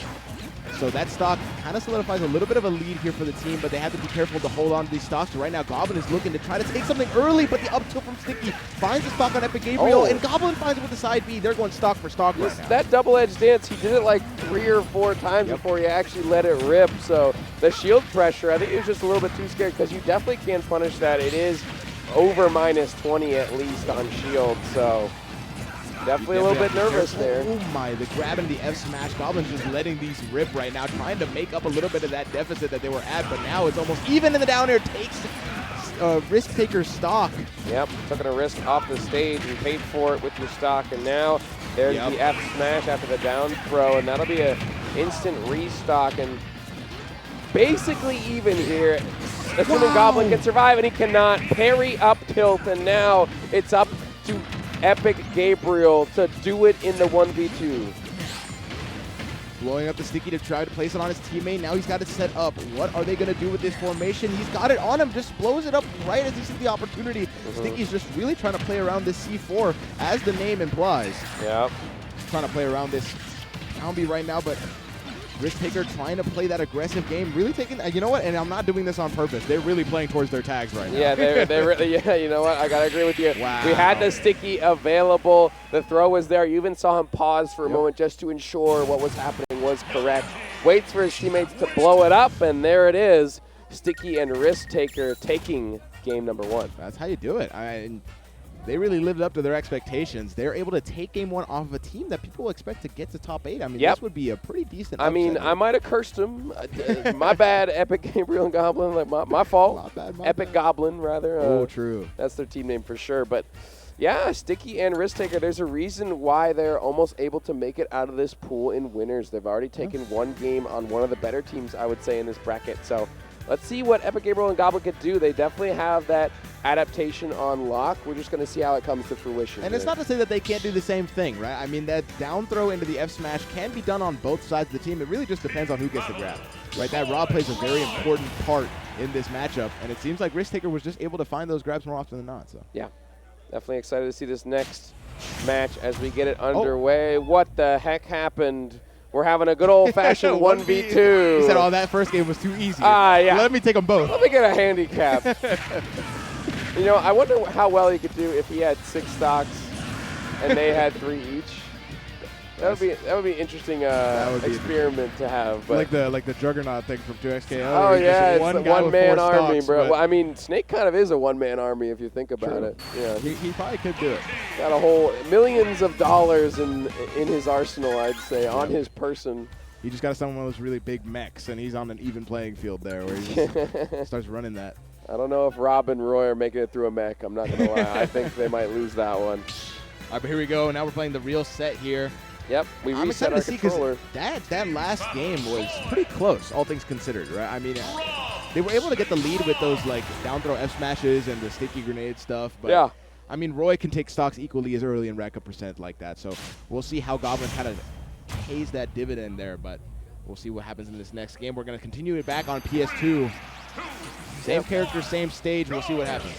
So that stock kind of solidifies a little bit of a lead here for the team, but they have to be careful to hold on to these stocks. So right now, Goblin is looking to try to take something early, but the up tilt from Sticccy finds the stock on Epic Gabriel, and Goblin finds it with the side B. They're going stock for stock right now. That double-edged dance, he did it like 3 or 4 times before he actually let it rip. So the shield pressure, I think he was just a little bit too scared, because you definitely can punish that. It is over -20 at least on shield, so definitely a little bit nervous there. Oh my, the grab and the F smash. Goblin's just letting these rip right now, trying to make up a little bit of that deficit that they were at, but now it's almost even in the down air. Takes RiskTKR stock. Yep, took a risk off the stage and paid for it with your stock, and now there's the F smash after the down throw, and that'll be an instant restock, and basically even here. Assuming Goblin can survive, and he cannot. Parry up tilt, and now it's up to Epic Gabriel to do it in the 1v2. Blowing up the Sticccy to try to place it on his teammate. Now he's got it set up. What are they going to do with this formation? He's got it on him, just blows it up right as he sees the opportunity. Sticccy's just really trying to play around this C4, as the name implies. Yep. Trying to play around this down B right now, but RiskTKR trying to play that aggressive game, really taking, you know what, and I'm not doing this on purpose. They're really playing towards their tags right now. Yeah, they're really, you know what, I got to agree with you. Wow. We had the Sticccy available. The throw was there. You even saw him pause for a moment just to ensure what was happening was correct. Waits for his teammates to blow it up, and there it is. Sticccy and RiskTKR taking game number 1. That's how you do it. They really lived up to their expectations. They're able to take game 1 off of a team that people expect to get to top 8. I mean, this would be a pretty decent upset. I mean, I might have cursed them. My bad, Epic Gabriel and Goblin. Like my fault. My Epic bad. Goblin, rather. Oh, true. That's their team name for sure. But yeah, Sticccy and RiskTKR, there's a reason why they're almost able to make it out of this pool in winners. They've already taken 1 game on one of the better teams, I would say, in this bracket. So let's see what Epic Gabriel and Goblin could do. They definitely have that adaptation on lock. We're just going to see how it comes to fruition. And it's not to say that they can't do the same thing, right? I mean, that down throw into the F smash can be done on both sides of the team. It really just depends on who gets the grab, right? That Rob plays a very important part in this matchup, and it seems like RiskTKR was just able to find those grabs more often than not. So yeah, definitely excited to see this next match as we get it underway. What the heck happened? We're having a good old-fashioned 1v2. He said, oh, that first game was too easy. Yeah. Let me take them both. Let me get a handicap. You know, I wonder how well he could do if he had 6 stocks and they had 3 each. That would be interesting experiment to have. But like the Juggernaut thing from 2XKL. Oh yeah, it's the one-man army, stocks, bro. Well, I mean, Snake kind of is a one-man army if you think about it. Yeah, he probably could do it. Got a whole millions of dollars in his arsenal, I'd say, on his person. He just got to summon one of those really big mechs, and he's on an even playing field there where he just starts running that. I don't know if Rob and Roy are making it through a mech. I'm not going to lie. I think they might lose that one. All right, but here we go. Now we're playing the real set here. Yep, we I'm reset excited our to see controller. That last game was pretty close, all things considered, right? I mean, they were able to get the lead with those like down throw F smashes and the sticky grenade stuff. But yeah. I mean, Roy can take stocks equally as early and rack up percent like that. So we'll see how Goblin kind of pays that dividend there. But we'll see what happens in this next game. We're going to continue it back on PS2. Same character, same stage. We'll see what happens.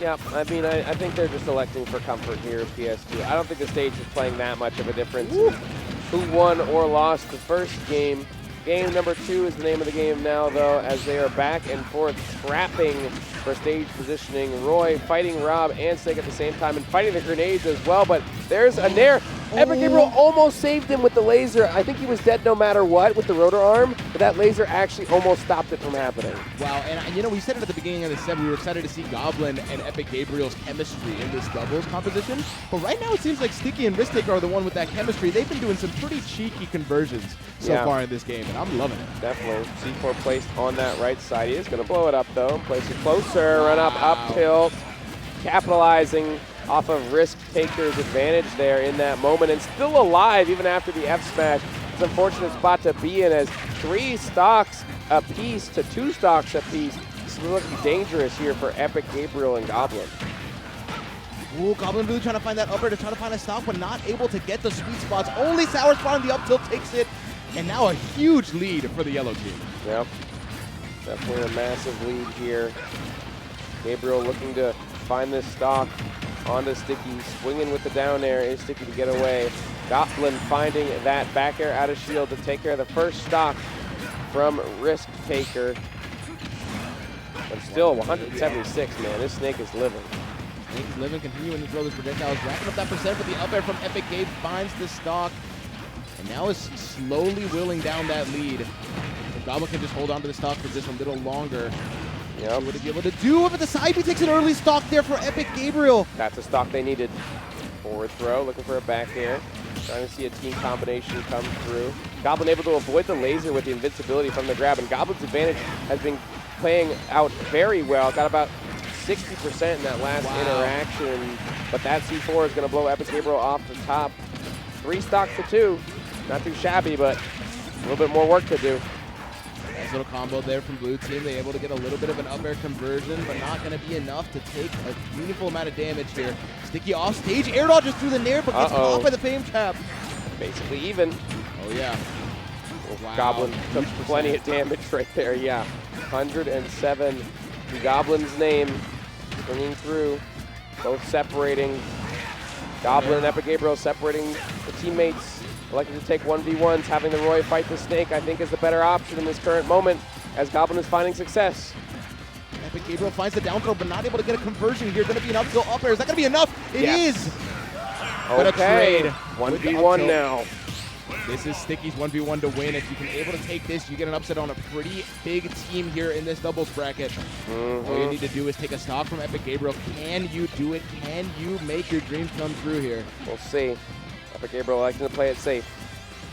Yeah, I mean, I think they're just electing for comfort here at PS2. I don't think the stage is playing that much of a difference in who won or lost the first game. Game number 2 is the name of the game now, though, as they are back and forth scrapping for stage positioning. Roy fighting Rob and Snake at the same time and fighting the grenades as well, but there's a nair. Epic Gabriel almost saved him with the laser. I think he was dead no matter what with the rotor arm, but that laser actually almost stopped it from happening. Wow, and you know, we said it at the beginning of the set, we were excited to see Goblin and Epic Gabriel's chemistry in this doubles composition, but right now it seems like Sticky and RiskTKR are the one with that chemistry. They've been doing some pretty cheeky conversions so far in this game, and I'm loving it. Definitely. C4 placed on that right side. He is going to blow it up, though. Place it closer, run up tilt, capitalizing off of RiskTKR's advantage there in that moment, and still alive even after the F smash. It's an unfortunate spot to be in, as 3 stocks apiece to 2 stocks apiece. This is looking dangerous here for Epic Gabriel and Goblin. Ooh, Goblin really trying to find that upper to try to find a stock, but not able to get the sweet spots. Only Sour Spot on the up tilt takes it, and now a huge lead for the yellow team. Yep, definitely a massive lead here. Gabriel looking to find this stock onto Sticky, swinging with the down air is Sticky to get away. Goblin finding that back air out of shield to take care of the first stock from RiskTKR. But still, 176, man. This Snake is living. Snake is living, continuing to throw those projectiles, racking up that percent, but the up air from Epic Gabe finds the stock, and now is slowly willing down that lead. If Goblin can just hold on to the stock for just a little longer, yep. What to be able to do, but the side B takes an early stock there for Epic Gabriel. That's a stock they needed. Forward throw, looking for a back air. Trying to see a team combination come through. Goblin able to avoid the laser with the invincibility from the grab, and Goblin's advantage has been playing out very well. Got about 60% in that last interaction, but that C4 is going to blow Epic Gabriel off the top. 3 stocks to 2. Not too shabby, but a little bit more work to do. Nice little combo there from blue team. They able to get a little bit of an up air conversion, but not going to be enough to take a meaningful amount of damage here. Sticky off stage, air dodge just through the nair, but gets caught by the fame cap. Basically even. Oh yeah. Wow. Goblin took plenty of damage right there, yeah. 107, the Goblin's name bringing through, both separating. Goblin and Epic Gabriel separating the teammates. Elected to take 1v1s, having the Roy fight the Snake, I think, is the better option in this current moment, as Goblin is finding success. Epic Gabriel finds the down throw, but not able to get a conversion here. Going to be enough to go up air. Is that going to be enough? It is. But a trade. 1v1 now. This is Sticky's 1v1 to win. If you can able to take this, you get an upset on a pretty big team here in this doubles bracket. All you need to do is take a stock from Epic Gabriel. Can you do it? Can you make your dreams come true here? We'll see. Epic Gabriel electing to play it safe.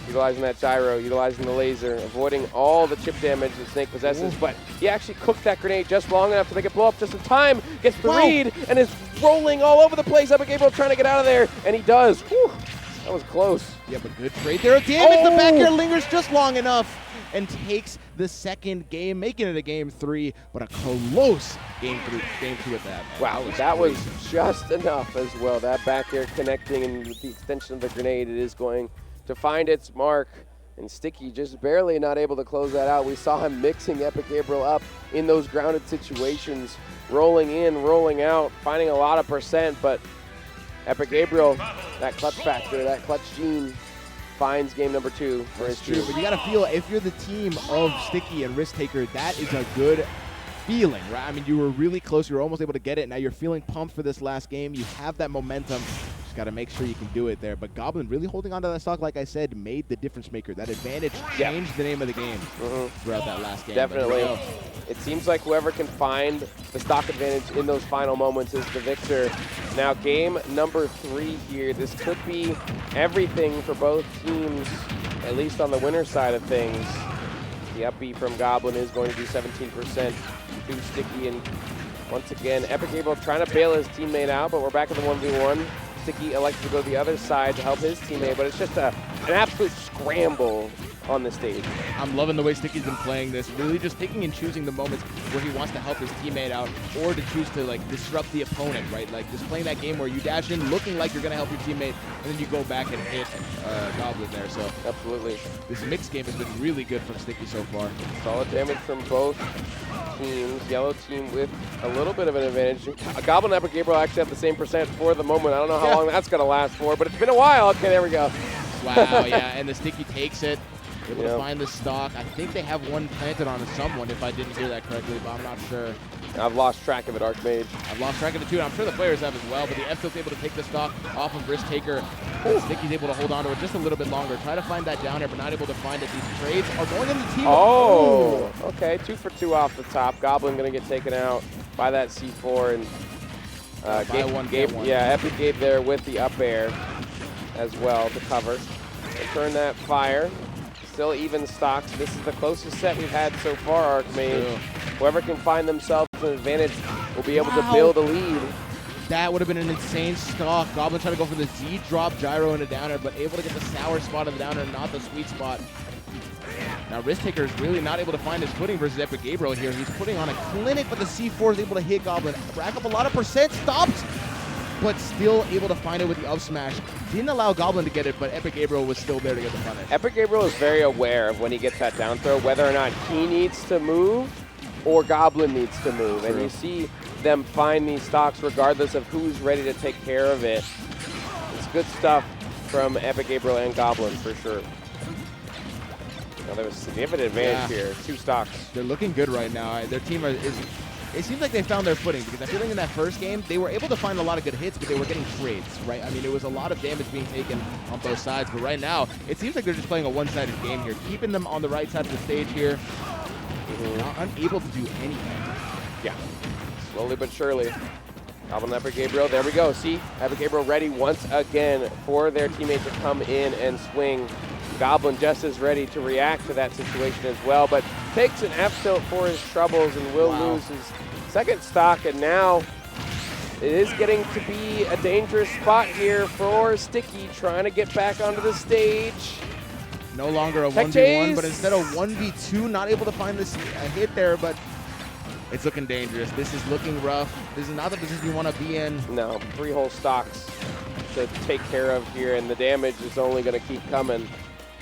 Utilizing that gyro, utilizing the laser, avoiding all the chip damage that Snake possesses, but he actually cooked that grenade just long enough to make it blow up just in time, gets the read, and is rolling all over the place. Epic Gabriel trying to get out of there, and he does. Whew. That was close. Yeah, but good trade there. Damage, the back air lingers just long enough and takes the second game, making it a game 3, but a close game 2 at that. Wow, that was just enough as well. That back air connecting, and with the extension of the grenade, it is going to find its mark. And Sticccy just barely not able to close that out. We saw him mixing PkChris up in those grounded situations, rolling in, rolling out, finding a lot of percent, but PkChris, that clutch factor, that clutch gene, finds game number 2 for his team. But you got to feel, if you're the team of Sticccy and RiskTKR, that is a good feeling, right? I mean, you were really close. You were almost able to get it. Now you're feeling pumped for this last game. You have that momentum. Just got to make sure you can do it there. But Goblin really holding on to that stock, like I said, made the difference maker. That advantage changed the name of the game throughout that last game. Definitely. It seems like whoever can find the stock advantage in those final moments is the victor. Now game number 3 here. This could be everything for both teams, at least on the winner's side of things. The up B from Goblin is going to do 17% to Sticccy, and once again, PkChris trying to bail his teammate out, but we're back in the 1v1. Sticccy elects to go the other side to help his teammate, but it's just an absolute scramble on the stage. I'm loving the way Sticccy's been playing this, really just picking and choosing the moments where he wants to help his teammate out or to choose to like disrupt the opponent, right? Like just playing that game where you dash in looking like you're going to help your teammate and then you go back and hit Goblin there. So absolutely. This mixed game has been really good from Sticccy so far. Solid damage from both teams. Yellow team with a little bit of an advantage. Goblin and PkChris actually have the same percent for the moment. I don't know how long that's going to last for, but it's been a while. Okay, there we go. Wow, yeah, and the Sticccy takes it. Able to find the stock. I think they have one planted on someone, if I didn't hear that correctly, but I'm not sure. I've lost track of it, Archmage. I've lost track of it too, and I'm sure the players have as well, but the F-Tilt's able to take the stock off of RiskTKR. Sticccy's able to hold on to it just a little bit longer. Try to find that down here, but not able to find it. These trades are going in the team. Oh, okay. 2 for 2 off the top. Goblin going to get taken out by that C4, and PkChris there with the up air as well to cover. Return that fire. Still even stocks. This is the closest set we've had so far, Archmage. Whoever can find themselves an advantage will be able to build a lead. That would have been an insane stock. Goblin trying to go for the Z drop gyro into downer, but able to get the sour spot of the downer, not the sweet spot. Now RiskTKR is really not able to find his footing versus PkChris here. He's putting on a clinic, but the C4 is able to hit Goblin. Rack up a lot of percent, stops, but still able to find it with the up smash. Didn't allow Goblin to get it, but PkChris was still there to get the punish. PkChris is very aware of when he gets that down throw, whether or not he needs to move or Goblin needs to move. True. And you see them find these stocks regardless of who's ready to take care of it. It's good stuff from PkChris and Goblin for sure. Now there was a significant advantage here. 2 stocks. They're looking good right now. Their team is it seems like they found their footing, because I feel like in that first game, they were able to find a lot of good hits, but they were getting trades, right? I mean, there was a lot of damage being taken on both sides, but right now, it seems like they're just playing a one-sided game here, keeping them on the right side of the stage here, unable to do anything. Yeah, slowly but surely. Goblin and PkChris, there we go. See, PkChris ready once again for their teammate to come in and swing. Goblin just as ready to react to that situation as well, but takes an F-tilt for his troubles and will lose his second stock, and now it is getting to be a dangerous spot here for Sticccy, trying to get back onto the stage. No longer a 1v1, but instead of 1v2, not able to find this hit there, but it's looking dangerous. This is looking rough. This is not the position you want to be in. No, 3 whole stocks to take care of here, and the damage is only going to keep coming.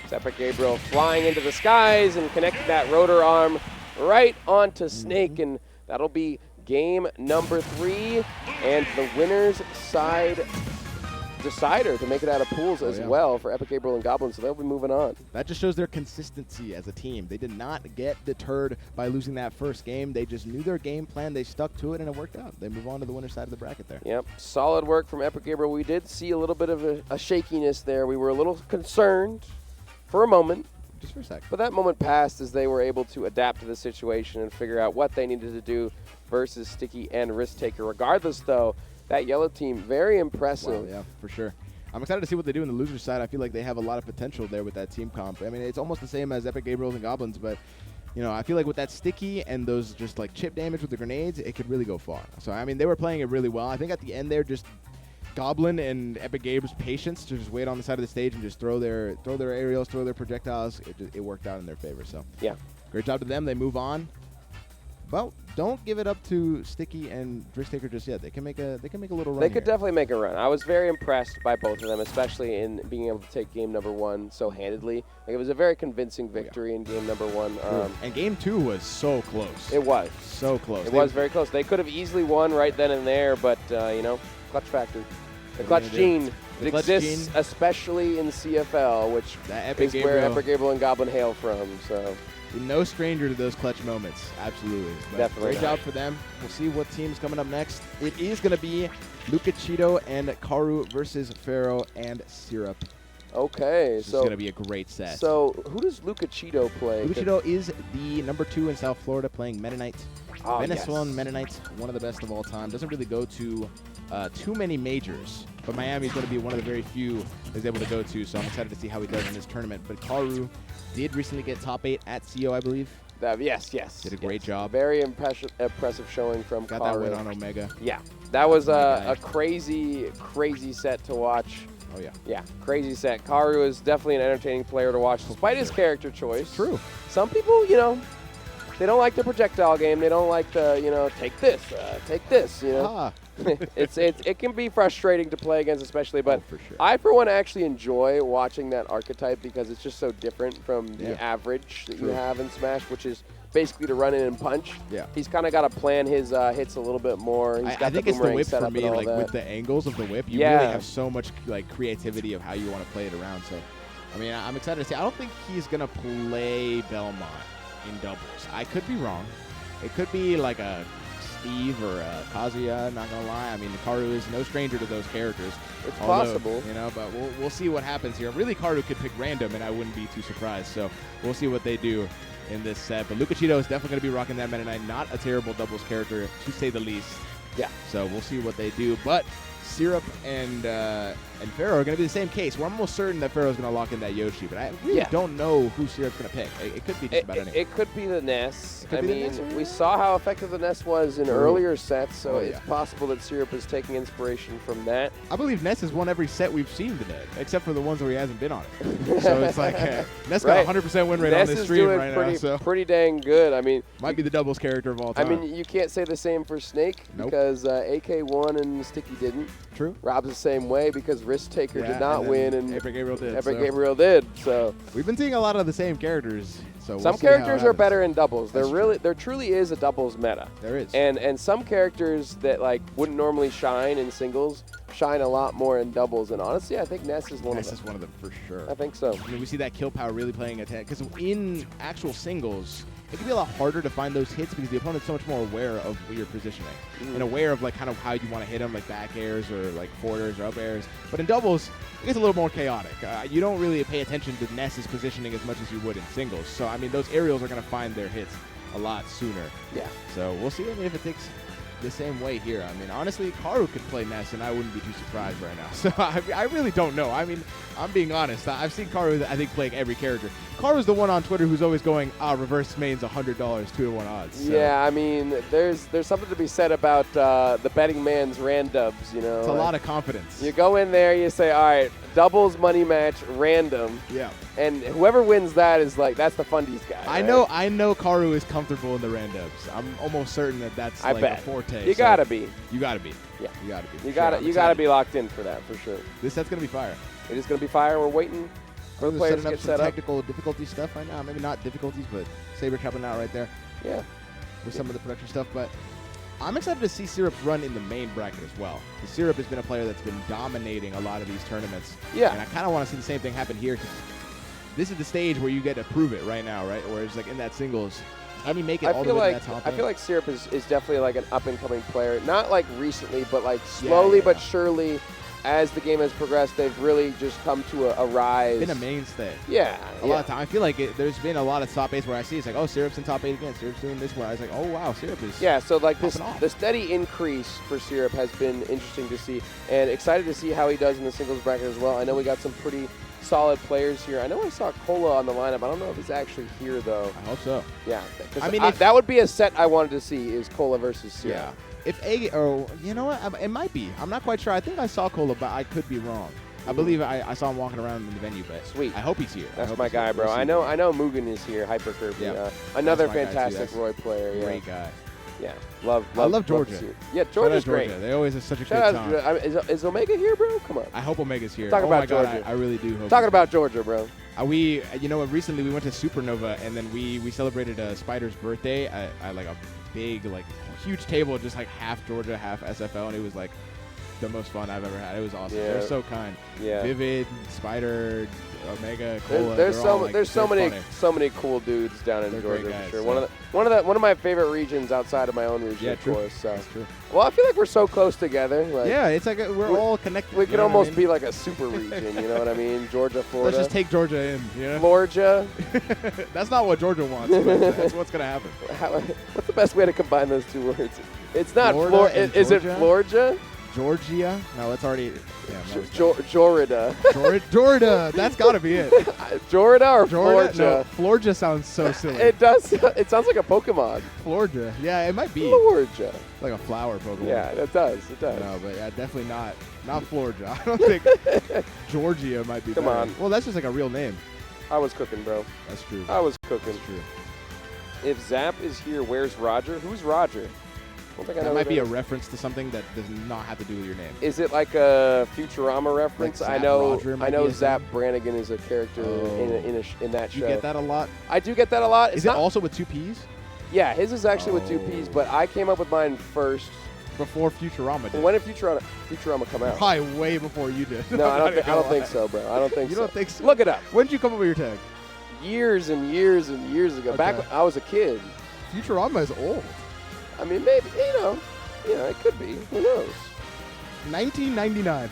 PkChris flying into the skies and connecting that rotor arm right onto Snake, and that'll be game number 3 and the winner's side decider to make it out of pools as well for PkChris and Goblin, so they'll be moving on. That just shows their consistency as a team. They did not get deterred by losing that first game. They just knew their game plan, they stuck to it, and it worked out. They move on to the winner's side of the bracket there. Yep, solid work from PkChris. We did see a little bit of a shakiness there. We were a little concerned for a moment. Just for a second. But that moment passed as they were able to adapt to the situation and figure out what they needed to do versus Sticccy and RiskTKR. Regardless, though, that yellow team, very impressive. Wow, yeah, for sure. I'm excited to see what they do in the loser side. I feel like they have a lot of potential there with that team comp. I mean, it's almost the same as PkChris and Goblins, but you know, I feel like with that Sticccy and those just like chip damage with the grenades, it could really go far. So, I mean, they were playing it really well. I think at the end there, just Goblin and Epic Gabe's patience to just wait on the side of the stage and just throw their aerials, throw their projectiles, it worked out in their favor. So yeah, great job to them. They move on. Well, don't give it up to Sticccy and RiskTKR just yet. They can make a little run. They could definitely make a run. I was very impressed by both of them, especially in being able to take game number 1 so handedly. Like, it was a very convincing victory in game number 1. And game 2 was so close. It was so close. It was very close. They could have easily won right then and there, but clutch factor, the clutch gene. It exists, especially in CFL, which is where Epic Gabriel and Goblin hail from. So. No stranger to those clutch moments. Absolutely. But definitely. Great job for them. We'll see what team's coming up next. It is going to be Lukechito and Karu versus Pharoah and Syrup. Okay. This is going to be a great set. So who does Lukechito play? Lukechito is the number 2 in South Florida playing Metaknight. Oh, Venezuelan Metaknight, one of the best of all time. Doesn't really go to too many majors, but Miami's going to be one of the very few he's able to go to, so I'm excited to see how he does in this tournament. But Karu did recently get top 8 at CO, I believe. Yes. Did a great job. Very impressive showing from Got Karu. That win on Omega. Yeah, that was a crazy set to watch. Oh, yeah. Yeah, crazy set. Karu is definitely an entertaining player to watch, despite his character choice. True. Some people, they don't like the projectile game. They don't like the, take this, It can be frustrating to play against, especially, but for sure. I, for one, actually enjoy watching that archetype because it's just so different from the average that you have in Smash, which is basically to run in and punch. Yeah. He's kind of got to plan his hits a little bit more. He's got I think it's the whip for me, like that. with the angles of the whip, you really have so much like creativity of how you want to play it around. So, I mean, I'm excited to see. I don't think he's going to play Belmont in doubles. I could be wrong. It could be like a Steve or a Kazuya, not gonna lie. I mean, Karu is no stranger to those characters. It's possible. But we'll see what happens here. Really, Karu could pick random, and I wouldn't be too surprised. So we'll see what they do in this set. But Lukechito is definitely going to be rocking that Metaknight. Not a terrible doubles character, to say the least. Yeah. So we'll see what they do. But Syrup and Pharoah are going to be the same case. We're almost certain that Pharoah's going to lock in that Yoshi, but I really don't know who Syrup's going to pick. It could be just about anyone. It could be the Ness. I mean, we saw how effective the Ness was in earlier sets, so it's possible that Syrup is taking inspiration from that. I believe Ness has won every set we've seen today, except for the ones where he hasn't been on it. So it's like Ness got a 100% win rate Ness on this stream right pretty, now. So pretty dang good. I mean, might be the doubles character of all time. I mean, you can't say the same for Snake because AK won and Sticccy didn't. True. Rob's the same way because RiskTKR did not win and Epic Gabriel did. Gabriel did. So we've been seeing a lot of the same characters. So some characters are better in doubles. There truly is a doubles meta. There is. And some characters that wouldn't normally shine in singles shine a lot more in doubles. And honestly, I think Ness is one of them. Ness is one of them for sure. I think so. I mean, we see that kill power really playing a because in actual singles, it can be a lot harder to find those hits because the opponent's so much more aware of your positioning and aware of kind of how you want to hit them, like back airs or forwarders or up airs. But in doubles, it gets a little more chaotic. You don't really pay attention to Ness's positioning as much as you would in singles. So I mean, those aerials are going to find their hits a lot sooner. Yeah. So we'll see if it takes the same way here. I mean, honestly, Karu could play Ness, and I wouldn't be too surprised right now. So I really don't know. I mean, I'm being honest. I've seen Karu, I think, playing every character. Karu's the one on Twitter who's always going, reverse main's $100, 2-to-1 odds. So. Yeah, I mean, there's something to be said about the betting man's randoms, It's a lot of confidence. You go in there, you say, all right, doubles money match, random. Yeah. And whoever wins that is that's the fundies guy. I know Karu is comfortable in the randoms. I'm almost certain that's a forte. You gotta be. You gotta be. Yeah. You gotta be. You gotta be locked in for that, for sure. This set's gonna be fire. It is gonna be fire. We're waiting for the players to get set up. Technical difficulty stuff right now. Maybe not difficulties, but Saber helping out right there. Yeah. With some of the production stuff, but I'm excited to see Syrup run in the main bracket as well. Because Syrup has been a player that's been dominating a lot of these tournaments. Yeah. And I kind of want to see the same thing happen here. This is the stage where you get to prove it right now, right? Whereas in that singles, can he make it all the way to that top I feel like Syrup is definitely an up-and-coming player. Not recently, but slowly but surely. As the game has progressed, they've really just come to a rise. Been a mainstay. Yeah. A lot of time. I feel like there's been a lot of top 8s where I see it's Syrup's in top 8 again. Syrup's doing this one. I was like, oh, wow, Syrup is so the steady increase for Syrup has been interesting to see. And excited to see how he does in the singles bracket as well. I know we got some pretty solid players here. I know I saw Cola on the lineup. I don't know if he's actually here, though. I hope so. Yeah. I mean, that would be a set I wanted to see is Cola versus Syrup. Yeah. If you know what? It might be. I'm not quite sure. I think I saw Cola, but I could be wrong. I believe I saw him walking around in the venue, but sweet. I hope he's here. That's my guy, bro. I know Mugen is here. Hyper Kirby. Yeah. Another fantastic Roy player. Yeah. Great guy. Yeah. I love Georgia. Yeah, Georgia's great. Georgia. They always have such a good Shout time. out, is Omega here, bro? Come on. I hope Omega's here. Talk about my God, Georgia. I really do hope. Talking about Georgia, bro. You know what? Recently we went to Supernova, and then we celebrated Spider's birthday at like a big, like huge table, just like half Georgia, half SFL, and it was like the most fun I've ever had. It was awesome. Yeah. They're so kind. Yeah. Vivid, Spider, Omega, Cola. There's so many funny. cool dudes down in They're Georgia great guys, for sure. so. One of my favorite regions outside of my own region, of true. course. So. That's true. Well, I feel like we're so close together. Like, Yeah, it's like we're all connected. we could almost be like a super region. You know what I mean? Georgia, Florida. Let's just take Georgia in. You know? Georgia. That's not what Georgia wants. But that's what's gonna happen. What's the best way to combine those two words? It's not Florida Florida. and Is it Georgia? Georgia? Georgia? No, it's already. Yeah, Florida. Georgia. That's gotta be it. Florida or Georgia? Florgia? No, Florgia sounds so silly. It does. It sounds like a Pokemon. Florgia. Yeah, it might be. Florgia. Like a flower Pokemon. Yeah, it does. It does. No, but yeah, definitely not Florgia. I don't think Georgia might be Come better. on. Well, that's just like a real name. I was cooking, bro. That's true. I was cooking. That's true. If Zap is here, where's Roger? Who's Roger? I don't think I know That who might be a is. reference to something that does not have to do with your name. Is it like a Futurama reference? Like I Zap know. Roger might I know be a Zap thing. Brannigan is a character in that Do show. you get that a lot? I do get that a lot. Is It's it not, also with 2 P's? Yeah, his is actually with 2 P's, Oh. but I came up with mine first. Before Futurama did. When did Futurama come out? Probably way before you did. No, I don't gonna think lie. so, bro. I don't think You so. don't think so? Look it up. When did you come up with your tag? Years and years and years ago. Back Okay. when I was a kid. Futurama is old. I mean, maybe, it could be. Who knows? 1999.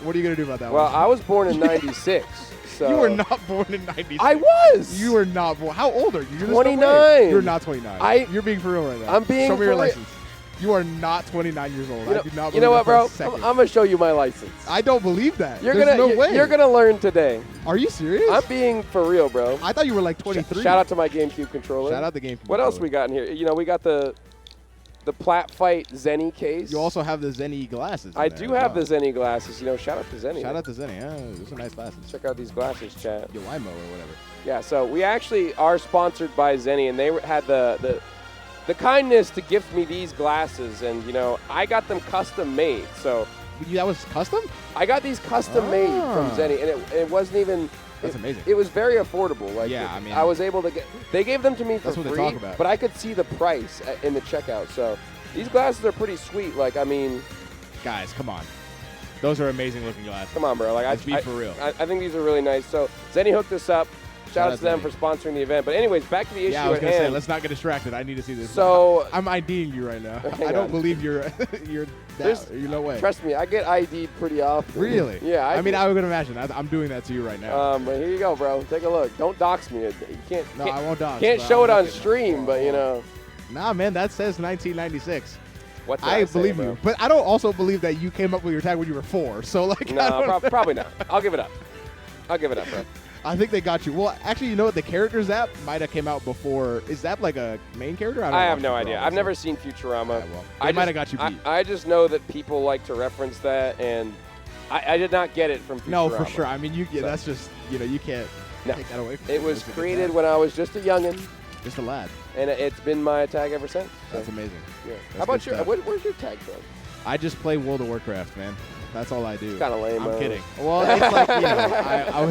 What are you going to do about that Well, one? I was born in 96. So You were not born in 96. I was. You were not born. How old are you? There's no way. 29. You're not 29. You're being for real right now. I'm being Show me for your real. license. You are not 29 years old. I do not You know what, believe bro? that for a I'm second. gonna show you my license. I don't believe that. You're There's gonna no way. You're gonna learn today. Are you serious? I'm being for real, bro. I thought you were like 23. Shout out to my GameCube controller. Shout out the GameCube What else controller. we got in here? We got the Plat Fight Zenny case. You also have the Zenny glasses. I do have the Zenny glasses. Shout out to Zenny. Shout out to Zenny. Yeah, those are nice glasses. Check out these glasses, chat. Yolimo or whatever. Yeah, so we actually are sponsored by Zenny, and they had the kindness to gift me these glasses, and I got them custom made. So That was custom? I got these custom made from Zenny, and it wasn't even. That's amazing. It was very affordable. Like, Yeah, I mean, I was able to get. They gave them to me for That's what they free, talk about. but I could see the price in the checkout. So these glasses are pretty sweet. Like, I mean, Guys, come on. Those are amazing looking glasses. come on, bro. Like, Let's be for real. I think these are really nice. So Zenny hooked us up. Shout out to them Zenny. for sponsoring the event. But anyways, back to the issue Yeah, I was at going to say, hand. let's not get distracted. I need to see this. So I'm IDing you right now. Hang I don't on. believe you're no way. Trust me, I get ID'd pretty often. Really? Yeah. I mean, I would imagine. I'm doing that to you right now. But here you go, bro. Take a look. Don't dox me. You can't. No, I won't dox. Can't but show I'm it on looking. stream, but Nah, man, that says 1996. What did I say, believe bro? you, but I don't also believe that you came up with your tag when you were 4. So like, I No, don't- probably not. I'll give it up. I'll give it up, bro. I think they got you. Well, actually, you know what? The character Zap might have came out before. Is Zap like a main character? I have no watch idea. Futurama, I've so- never seen Futurama. Well, they might have got you beat. I just know that people like to reference that, and I did not get it from Futurama. No, for sure. I mean, So- that's just you can't No. take that away from It you. was It's a good created tag. when I was just a youngin', Just a lad. and it's been my tag ever since. So, That's amazing. yeah. That's How about good your? stuff. Where's your tag from? I just play World of Warcraft, man. That's all I do. Kind of lame. I'm kidding. Well, it's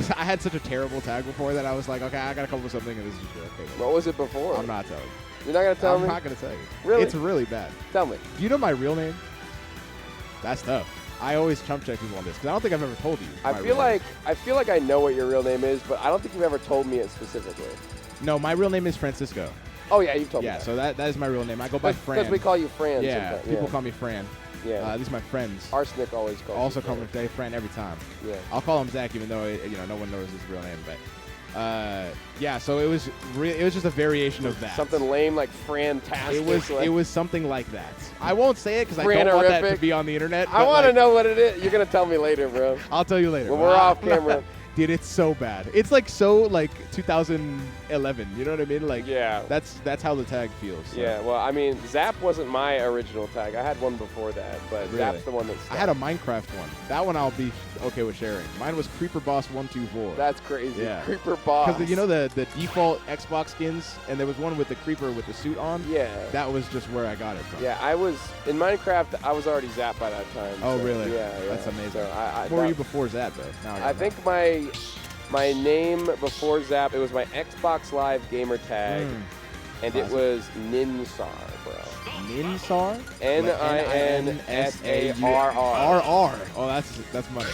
like I had such a terrible tag before that I was like, okay, I gotta come up with something, and this is just okay. What was it before? I'm not telling you. You're not gonna tell I'm me? not gonna tell you. Really? It's really bad. Tell me. Do you know my real name? That's tough. I always chump check people on this because I don't think I've ever told you. I my feel real name. like I know what your real name is, but I don't think you've ever told me it specifically. No, my real name is Francisco. Oh yeah, you've told me. Yeah, that. so that is my real name. I go by Fran. Because we call you Fran. Yeah, sometimes. people call me Fran. Yeah. These are my friends. Arsenic always calls. Also you call Fran. me Fran every time. Yeah. I'll call him Zach, even though no one knows his real name. But yeah, so it was just a variation of that. Something lame like Frantastic. It was something like that. I won't say it because I don't want that to be on the internet. I want to know what it is. You're gonna tell me later, bro. I'll tell you later. When we're off camera. Dude, it's so bad. It's like so like 2011. You know what I mean? Like yeah. That's how the tag feels. So. Yeah. Well, I mean, Zap wasn't my original tag. I had one before that, but really? Zap's the one that stuck. I had a Minecraft one. That one I'll be okay with sharing. Mine was Creeper Boss 124. That's crazy. Yeah. Creeper Boss. Because you know the default Xbox skins, and there was one with the Creeper with the suit on. Yeah. That was just where I got it from. Yeah, I was in Minecraft. I was already Zap by that time. Oh so, really? Yeah. That's amazing. So what were you before Zap though? I think my name before Zap, it was my Xbox Live gamer tag, and it was Ninsar, bro. Ninsar? Ninsarr. Oh, that's money.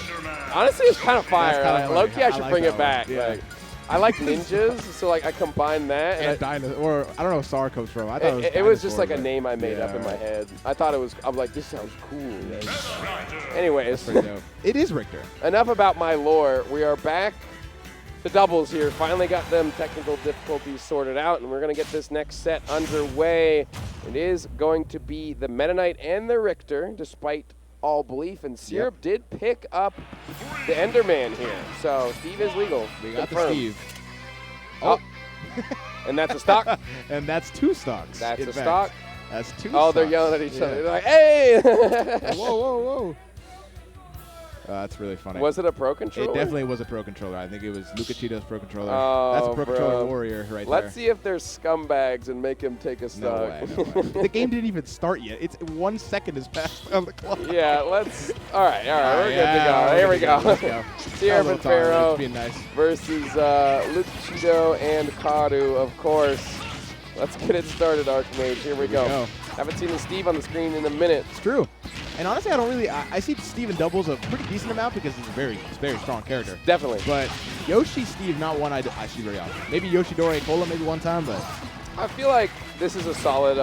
Honestly, it's kind of fire. Like, low-key, I should like bring it back. Yeah. Like, I like ninjas, so like I combined that. And or I don't know where Sar comes from. I thought it was just like a name I made up in my head. I thought it was. I'm like, this sounds cool. Anyways, it is Richter. Enough about my lore. We are back. The doubles here finally got them technical difficulties sorted out, and we're going to get this next set underway. It is going to be the Metaknight and the Richter, despite all belief, and Syrup did pick up the Enderman here. So Steve is legal. We got confirmed. the Steve. Oh. And that's a stock. And that's two stocks. That's a stock. That's two stocks. They're yelling at each other. They're like, hey! Whoa, whoa, whoa. That's really funny. Was it a Pro Controller? It definitely was a Pro Controller. I think it was Lukechito's Pro Controller. Oh, that's a Pro Controller warrior right there. Let's see if they're scumbags and make him take a stock. No way. The game didn't even start yet. It's 1 second has passed on the clock. Yeah, let's. All right. We're good to go. Here we go. Let's go. Syrup and Pharoah nice. versus Lukechito and Karu, of course. Let's get it started, Archmage. Here we go. Haven't seen Steve on the screen in a minute. It's true. And honestly, I don't really. I see Steve in doubles a pretty decent amount because he's a very strong character. Definitely. But Yoshi, Steve, not one I see very often. Maybe Yoshi, Dora, and Cola maybe one time, but. I feel like this is a solid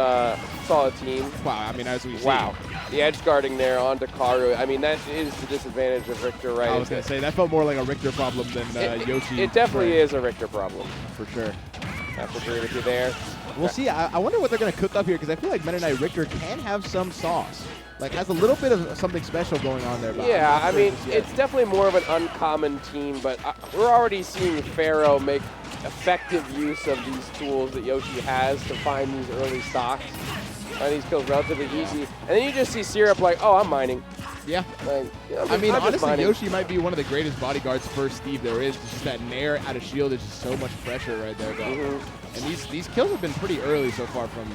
team. Wow, I mean, as we see. Wow. The edge guarding there onto Karu. I mean, that is the disadvantage of Richter, right? I was going to say, that felt more like a Richter problem than Yoshi. It definitely is a Richter problem. For sure. I have to agree with you there. We'll see. I wonder what they're going to cook up here because I feel like Metaknight Richter can have some sauce. Like, has a little bit of something special going on there. Yeah, I mean, it's definitely more of an uncommon team, but we're already seeing Pharoah make effective use of these tools that Yoshi has to find these early stocks. Find these kills relatively easy. And then you just see Syrup like, oh, I'm mining. Yeah. Like, I mean, honestly, Yoshi might be one of the greatest bodyguards for Steve there is. Just that nair out of shield is just so much pressure right there, though. And these kills have been pretty early so far from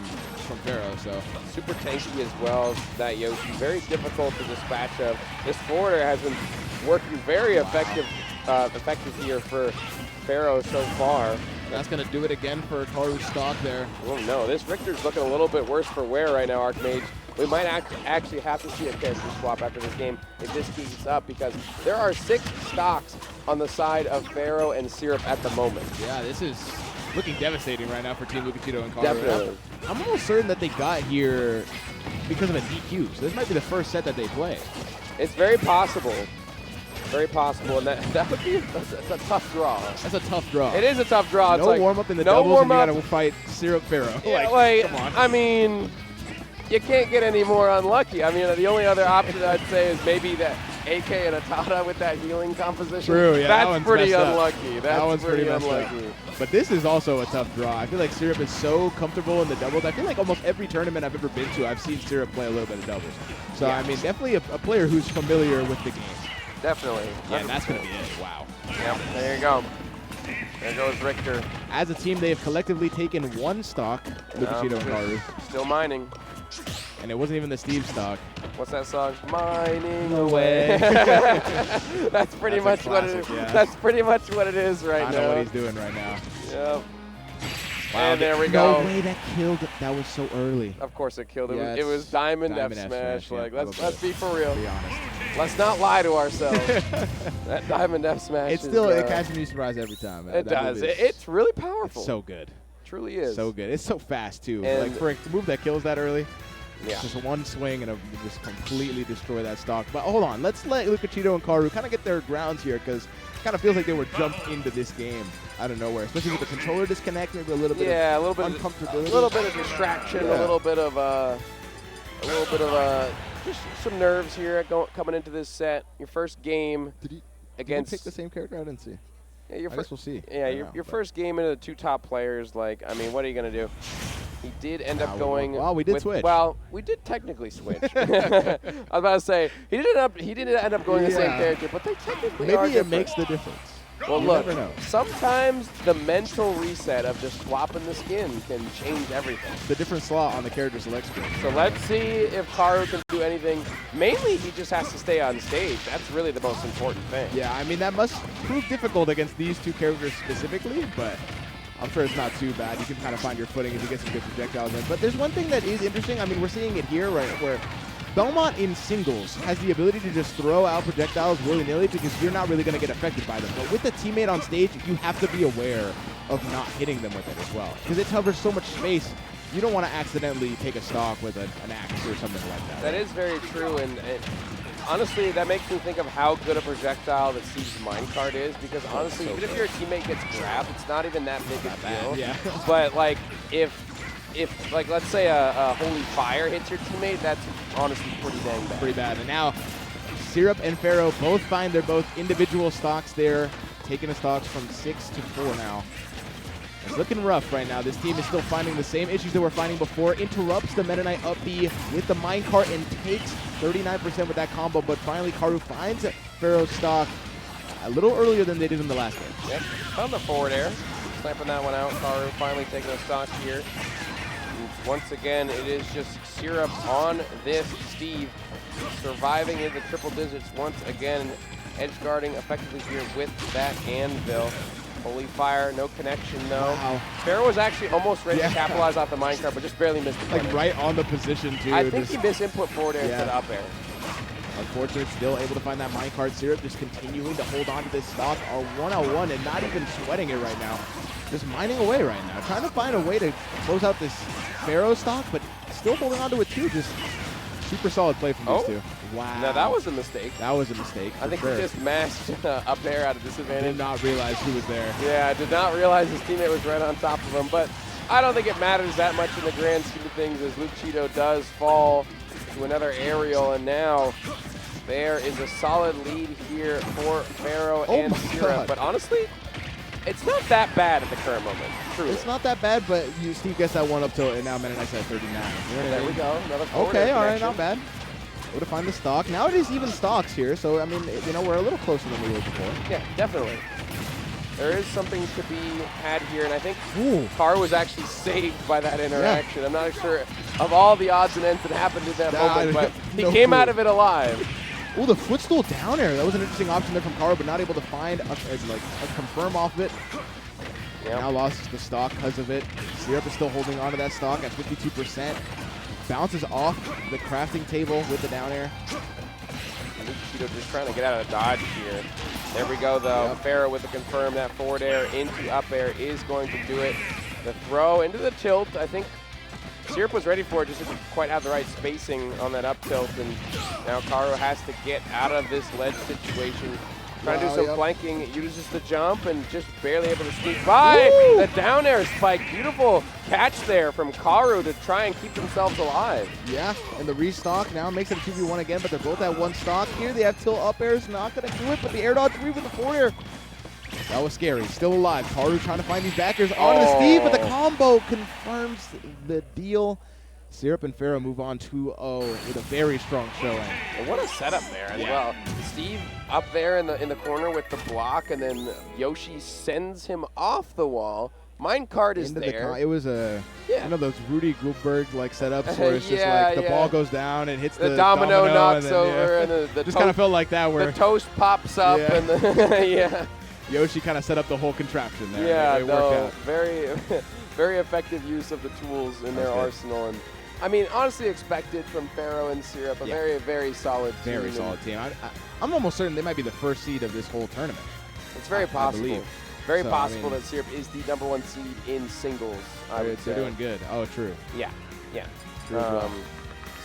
Pharoah, so. Super tanky as well, that Yoshi. Very difficult to dispatch of. This forwarder has been working very effective here for Pharoah so far. That's going to do it again for Karu's stock there. Oh no, this Richter's looking a little bit worse for wear right now, Archmage. We might actually have to see a character swap after this game if this keeps up because there are 6 stocks on the side of Pharoah and Syrup at the moment. Yeah, this is looking devastating right now for Team Lukechito and Karu. Definitely. I'm almost certain that they got here because of a DQ, so this might be the first set that they play. It's very possible. Very possible, and that would be that's a tough draw. That's a tough draw. It is a tough draw. No it's warm-up in the doubles, and you got to fight Syrup Pharoah. Yeah, come on. I mean, you can't get any more unlucky. I mean, the only other option I'd say is maybe that AK and ATATA with that healing composition. True, yeah. That's pretty unlucky. That one's pretty unlucky. But this is also a tough draw. I feel like Syrup is so comfortable in the doubles. I feel like almost every tournament I've ever been to, I've seen Syrup play a little bit of doubles. So, I mean, definitely a player who's familiar with the game. Definitely. Yeah, and that's going to be it. Wow. Yep, there you go. There goes Richter. As a team, they have collectively taken 1 stock, Lukechito and Karu. Still mining. And it wasn't even the Steve stock. What's that song? Mining away. That's pretty much what it is. Yeah. That's pretty much what it is right now. I know what he's doing right now. Yep. Wow, and there we go. No way that killed. That was so early. Of course it killed. Yeah, it was Diamond F Smash. Like, let's be for real. Be honest. Let's not lie to ourselves. That Diamond F Smash. It's still it catches me surprised every time. It does. It's really powerful. It's so good. Truly is. So good. It's so fast too. And like for a move that kills that early. Yeah. Just one swing and it'll just completely destroy that stock. But hold on, let's let Lukechito and Karu kind of get their grounds here because it kind of feels like they were jumped into this game out of nowhere, especially with the controller disconnect, maybe a little bit of uncomfortability. A little bit of distraction, a little bit of just some nerves here coming into this set. Your first game against. Did you pick the same character? I didn't see. Yeah, I guess we'll see. Yeah, your first game into the 2 top players. Like, I mean, what are you gonna do? He did end up going. Well, we did switch. Well, we did technically switch. I was about to say he didn't end up going the same character, but they technically are maybe it different. makes the difference. Well, you look, never know. sometimes the mental reset of just swapping the skin can change everything. The different slot on the character select screen. So let's see if Karu can do anything. Mainly, he just has to stay on stage. That's really the most important thing. Yeah, I mean, that must prove difficult against these 2 characters specifically, but I'm sure it's not too bad. You can kind of find your footing if you get some good projectiles in. But there's one thing that is interesting. I mean, we're seeing it here, right, where Belmont in singles has the ability to just throw out projectiles willy-nilly because you're not really going to get affected by them. But with a teammate on stage, you have to be aware of not hitting them with it as well because it covers so much space. You don't want to accidentally take a stock with an axe or something like that. That is very true, and honestly, that makes me think of how good a projectile that Steve's minecart is because honestly, even if your teammate gets grabbed, it's not even that big a deal. Yeah. But like, if like let's say a holy fire hits your teammate, that's honestly pretty dang bad. Pretty bad. And now Syrup and Pharoah both find their both individual stocks there, taking the stocks from 6 to 4 now. It's looking rough right now. This team is still finding the same issues that we're finding before. Interrupts the Metaknight up B with the minecart and takes 39% with that combo, but finally Karu finds Pharoah's stock a little earlier than they did in the last game. Yep, found the forward air, slapping that one out. Karu finally taking a stock here. Once again, it is just Syrup on this Steve, surviving in the triple digits once again, edge guarding effectively here with that anvil. Holy fire, no connection though. Wow. Pharoah was actually almost ready to capitalize off the minecart, but just barely missed it. Like right on the position too. I think he missed input forward air to the up air. Unfortunately, still able to find that minecart. Syrup just continuing to hold on to this stock, are 1-on-1 and not even sweating it right now. Just mining away right now, trying to find a way to close out this Pharoah stock, but still holding on to it too. Just super solid play from these two. Wow. Now that was a mistake. That was a mistake. I think he just mashed up air at a disadvantage. Did not realize who was there. Yeah, did not realize his teammate was right on top of him, but I don't think it matters that much in the grand scheme of things as Lukechito does fall to another aerial, and now there is a solid lead here for Pharoah and Syrup. But honestly, it's not that bad at the current moment. Truly. It's not that bad, but Steve gets that one up to, and now Metaknight's at 39. There we go. Another forward okay, all right, connection. not bad. Able to find the stock. Now it is even stocks here, so I mean, you know, we're a little closer than we were before. Yeah, definitely. There is something to be had here, and I think Karu was actually saved by that interaction. I'm not sure of all the odds and ends that happened in that moment, but he came out of it alive. Oh, the footstool down air. That was an interesting option there from Karu, but not able to find a confirm off of it. Yep. Now lost the stock because of it. Syrup is still holding on to that stock at 52%. Bounces off the crafting table with the down air. Lukechito just trying to get out of dodge here. There we go, though. Yep. Pharoah with the confirm. That forward air into up air is going to do it. The throw into the tilt. I think Syrup was ready for it, just didn't quite have the right spacing on that up tilt. And now Karu has to get out of this ledge situation. Trying to do some flanking, uses the jump and just barely able to sneak by. Ooh. The down air spike. Beautiful catch there from Karu to try and keep themselves alive. Yeah, and the restock now makes it a 2v1 again, but they're both at one stock here. They have tilt up airs, not going to do it, but the air dodge 3 with the forward air. That was scary. Still alive. Karu trying to find these backers onto the Steve, but the combo confirms the deal. Syrup and Pharoah move on 2-0 with a very strong showing. And what a setup there as well. Steve up there in the corner with the block, and then Yoshi sends him off the wall. Minecart is there. It was a you know those Rudy Goldberg like setups where it's just like the ball goes down and hits the domino knocks and then, over, and the just kind of felt like that where the toast pops up and the Yoshi kind of set up the whole contraption there. Yeah, it worked out. very very effective use of the tools in their arsenal. And I mean, honestly expected from Pharoah and Syrup. A very, very solid team. Very solid team. I'm almost certain they might be the first seed of this whole tournament. It's very possible. Very possible I mean, that Syrup is the #1 seed in singles. I would say. They're doing good. Oh, true. Yeah, yeah. True as well.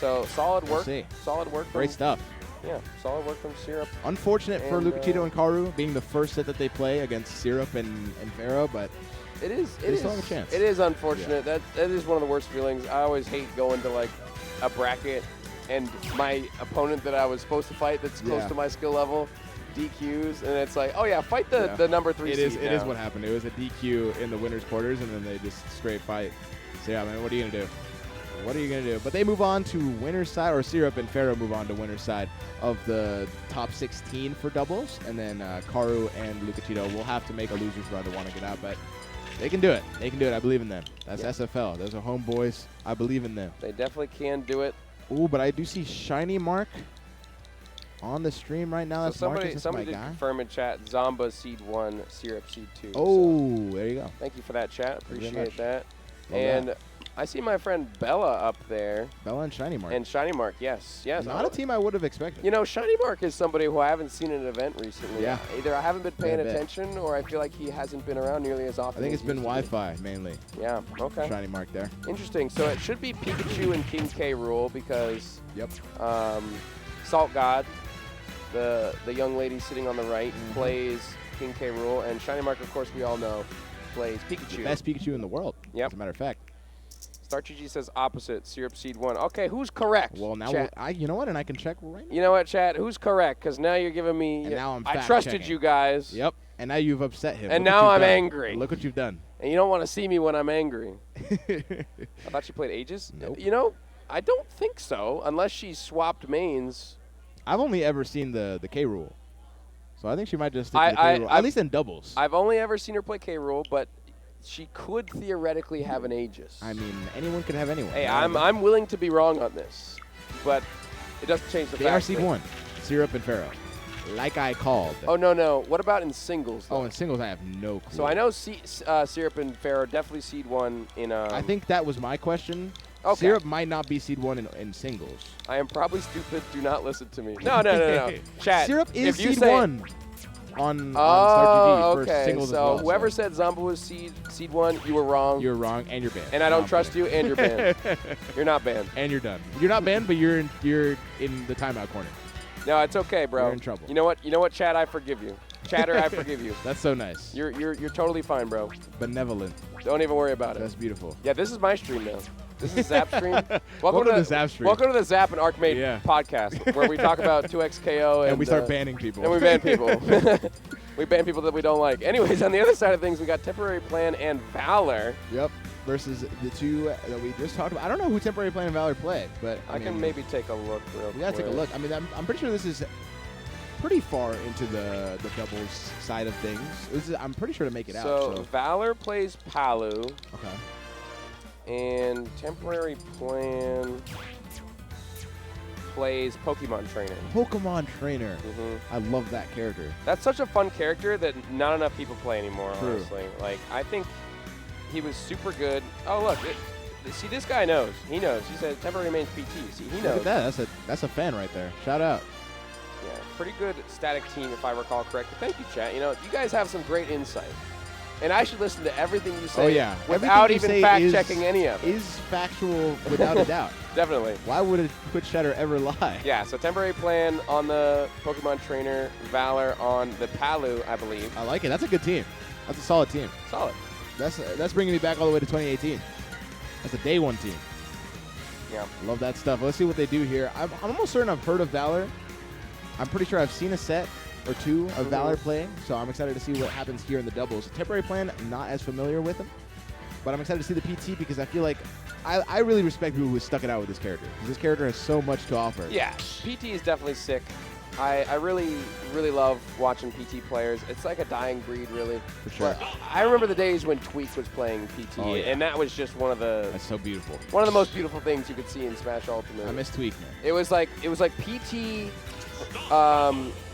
So solid work. We'll see. Solid work. Great stuff. Yeah, solid work from Syrup. Unfortunate for Lukechito and Karu being the first set that they play against Syrup and Pharoah, but they still have a chance. It is unfortunate. That is one of the worst feelings. I always hate going to like a bracket and my opponent that I was supposed to fight that's close to my skill level DQs, and it's like, oh yeah, fight the number 3 seed It is what happened. It was a DQ in the winners quarters, and then they just straight fight. So yeah, man, what are you gonna do? What are you going to do? But they move on to winner's side, or Syrup and Pharoah move on to winner's side of the top 16 for doubles. And then Karu and Lukechito will have to make a loser's run to want to get out. But they can do it. They can do it. I believe in them. That's SFL. Those are homeboys. I believe in them. They definitely can do it. Ooh, but I do see ShinyMark on the stream right now. So That's somebody did confirm in chat, Zomba seed 1, Syrup seed 2. Oh, so there you go. Thank you for that, chat. Appreciate that. Love and that. I see my friend Bella up there. Bella and ShinyMark. And ShinyMark, yes. Not a team I would have expected. You know, ShinyMark is somebody who I haven't seen in an event recently. Yeah. Either I haven't been paying attention, or I feel like he hasn't been around nearly as often. I think it's been Wi-Fi mainly. Yeah, okay. ShinyMark there. Interesting. So it should be Pikachu and King K Rool because yep. Salt God, the young lady sitting on the right, plays King K Rool, and ShinyMark, of course, we all know, plays Pikachu. The best Pikachu in the world, as a matter of fact. StarGG says opposite, Syrup seed 1. Okay, who's correct? Well, now you know what, and I can check right now. You know what, chat? Who's correct? Because now you're giving me. And now I'm I trusted checking. you guys. Yep. And now you've upset him. And now I'm angry. Look what you've done. And you don't want to see me when I'm angry. I thought she played Aegis. Nope. You know, I don't think so, unless she swapped mains. I've only ever seen the K Rool, so I think she might just stick to the K Rool, at least in doubles. I've only ever seen her play K Rool, but she could theoretically have an Aegis. I mean, anyone could have anyone. Hey, I'm willing to be wrong on this, but it doesn't change the fact. They are seed 1, Syrup and Pharoah, like I called. Oh, no. What about in singles, though? Oh, in singles, I have no clue. So I know Syrup and Pharoah definitely seed 1 in... I think that was my question. Okay. Syrup might not be seed 1 in singles. I am probably stupid. Do not listen to me. No. Chat. Syrup is seed 1 on StarGG for singles so as well. Whoever said Zomba was seed 1, you were wrong. You're wrong, and you're banned. And I don't trust you, and you're banned. You're not banned. And you're done. You're not banned, but you're in the timeout corner. No, it's okay, bro. You're in trouble. You know what, Chad? I forgive you. Chatter, I forgive you. That's so nice. You're totally fine, bro. Benevolent. Don't even worry about it. That's beautiful. Yeah, this is my stream now. This is Zap stream. Welcome to the Zap stream. Welcome to the Zap and Archmate podcast, where we talk about 2xKO and we start banning people. And we ban people. We ban people that we don't like. Anyways, on the other side of things, we got TemporaryPlan and VaLoR. Yep. Versus the two that we just talked about. I don't know who TemporaryPlan and VaLoR play, but I can maybe take a look real quick. We gotta take a look. I mean, I'm pretty sure this is pretty far into the doubles side of things. I'm pretty sure to make it out. So VaLoR plays Palu. Okay. And TemporaryPlan plays Pokemon Trainer. Pokemon Trainer. I love that character. That's such a fun character that not enough people play anymore, True. honestly. Like, I think he was super good. Oh, look. See, this guy knows. He knows. He said temporary remains PT. See, he knows. Look at that. That's a fan right there. Shout out. Yeah, pretty good static team, if I recall correctly. Thank you, chat. You know, you guys have some great insight. And I should listen to everything you say without even fact-checking any of it. Is factual without a doubt. Definitely. Why would a Twitch chatter ever lie? Yeah, so TemporaryPlan on the Pokemon Trainer, VaLoR on the Palu, I believe. I like it. That's a good team. That's a solid team. Solid. That's bringing me back all the way to 2018. That's a day one team. Yeah. Love that stuff. Let's see what they do here. I'm almost certain I've heard of VaLoR. I'm pretty sure I've seen a set or two of VaLoR playing, so I'm excited to see what happens here in the doubles. TemporaryPlan, not as familiar with him, but I'm excited to see the PT because I feel like I really respect people who stuck it out with this character. This character has so much to offer. Yeah, PT is definitely sick. I really, really love watching PT players. It's like a dying breed, really. For sure. But I remember the days when Tweak was playing PT, and that was just one of the... That's so beautiful. One of the most beautiful things you could see in Smash Ultimate. I miss Tweak, man. It was like PT...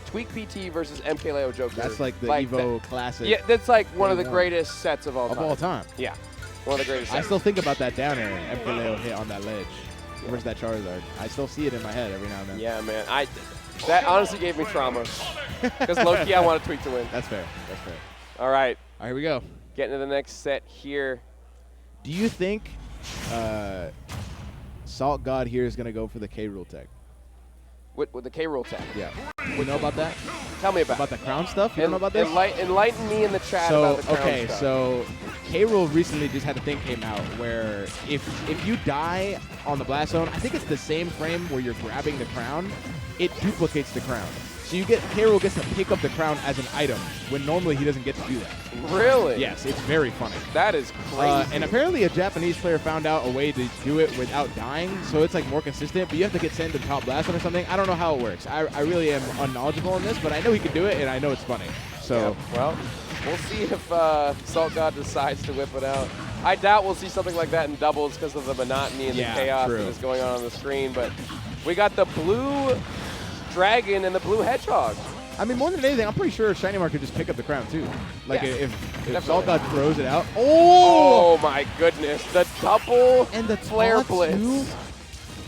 Tweak PT versus MKLeo Joker. That's like the Evo classic. Yeah, that's like one of the greatest sets of all time. Of all time. Yeah, one of the greatest sets. I still think about that down air MKLeo hit on that ledge versus that Charizard. I still see it in my head every now and then. Yeah, man. That honestly gave me trauma. Because low-key, I want Tweak to win. That's fair. That's fair. All right. All right, here we go. Getting to the next set here. Do you think Salt God here is going to go for the K Rool tech? With the K Rool tech? Yeah. You know about that? Tell me about the crown stuff? You don't know about this? Enlighten me in the chat about the crown stuff. Okay, so K Rool recently just had a thing came out where if you die on the blast zone, I think it's the same frame where you're grabbing the crown, it duplicates the crown. So you get Karu gets to pick up the crown as an item when normally he doesn't get to do that. Really? Yes, it's very funny. That is crazy. And apparently a Japanese player found out a way to do it without dying, so it's like more consistent, but you have to get sent to the top blast or something. I don't know how it works. I really am unknowledgeable in this, but I know he can do it, and I know it's funny. So, yeah, well, we'll see if Salt God decides to whip it out. I doubt we'll see something like that in doubles because of the monotony and the chaos that is going on the screen, but we got the blue dragon and the blue hedgehog. I mean, more than anything, I'm pretty sure ShinyMark could just pick up the crown, too. Like, if Salt God throws it out. Oh, my goodness. The double and the flare blitz. Too.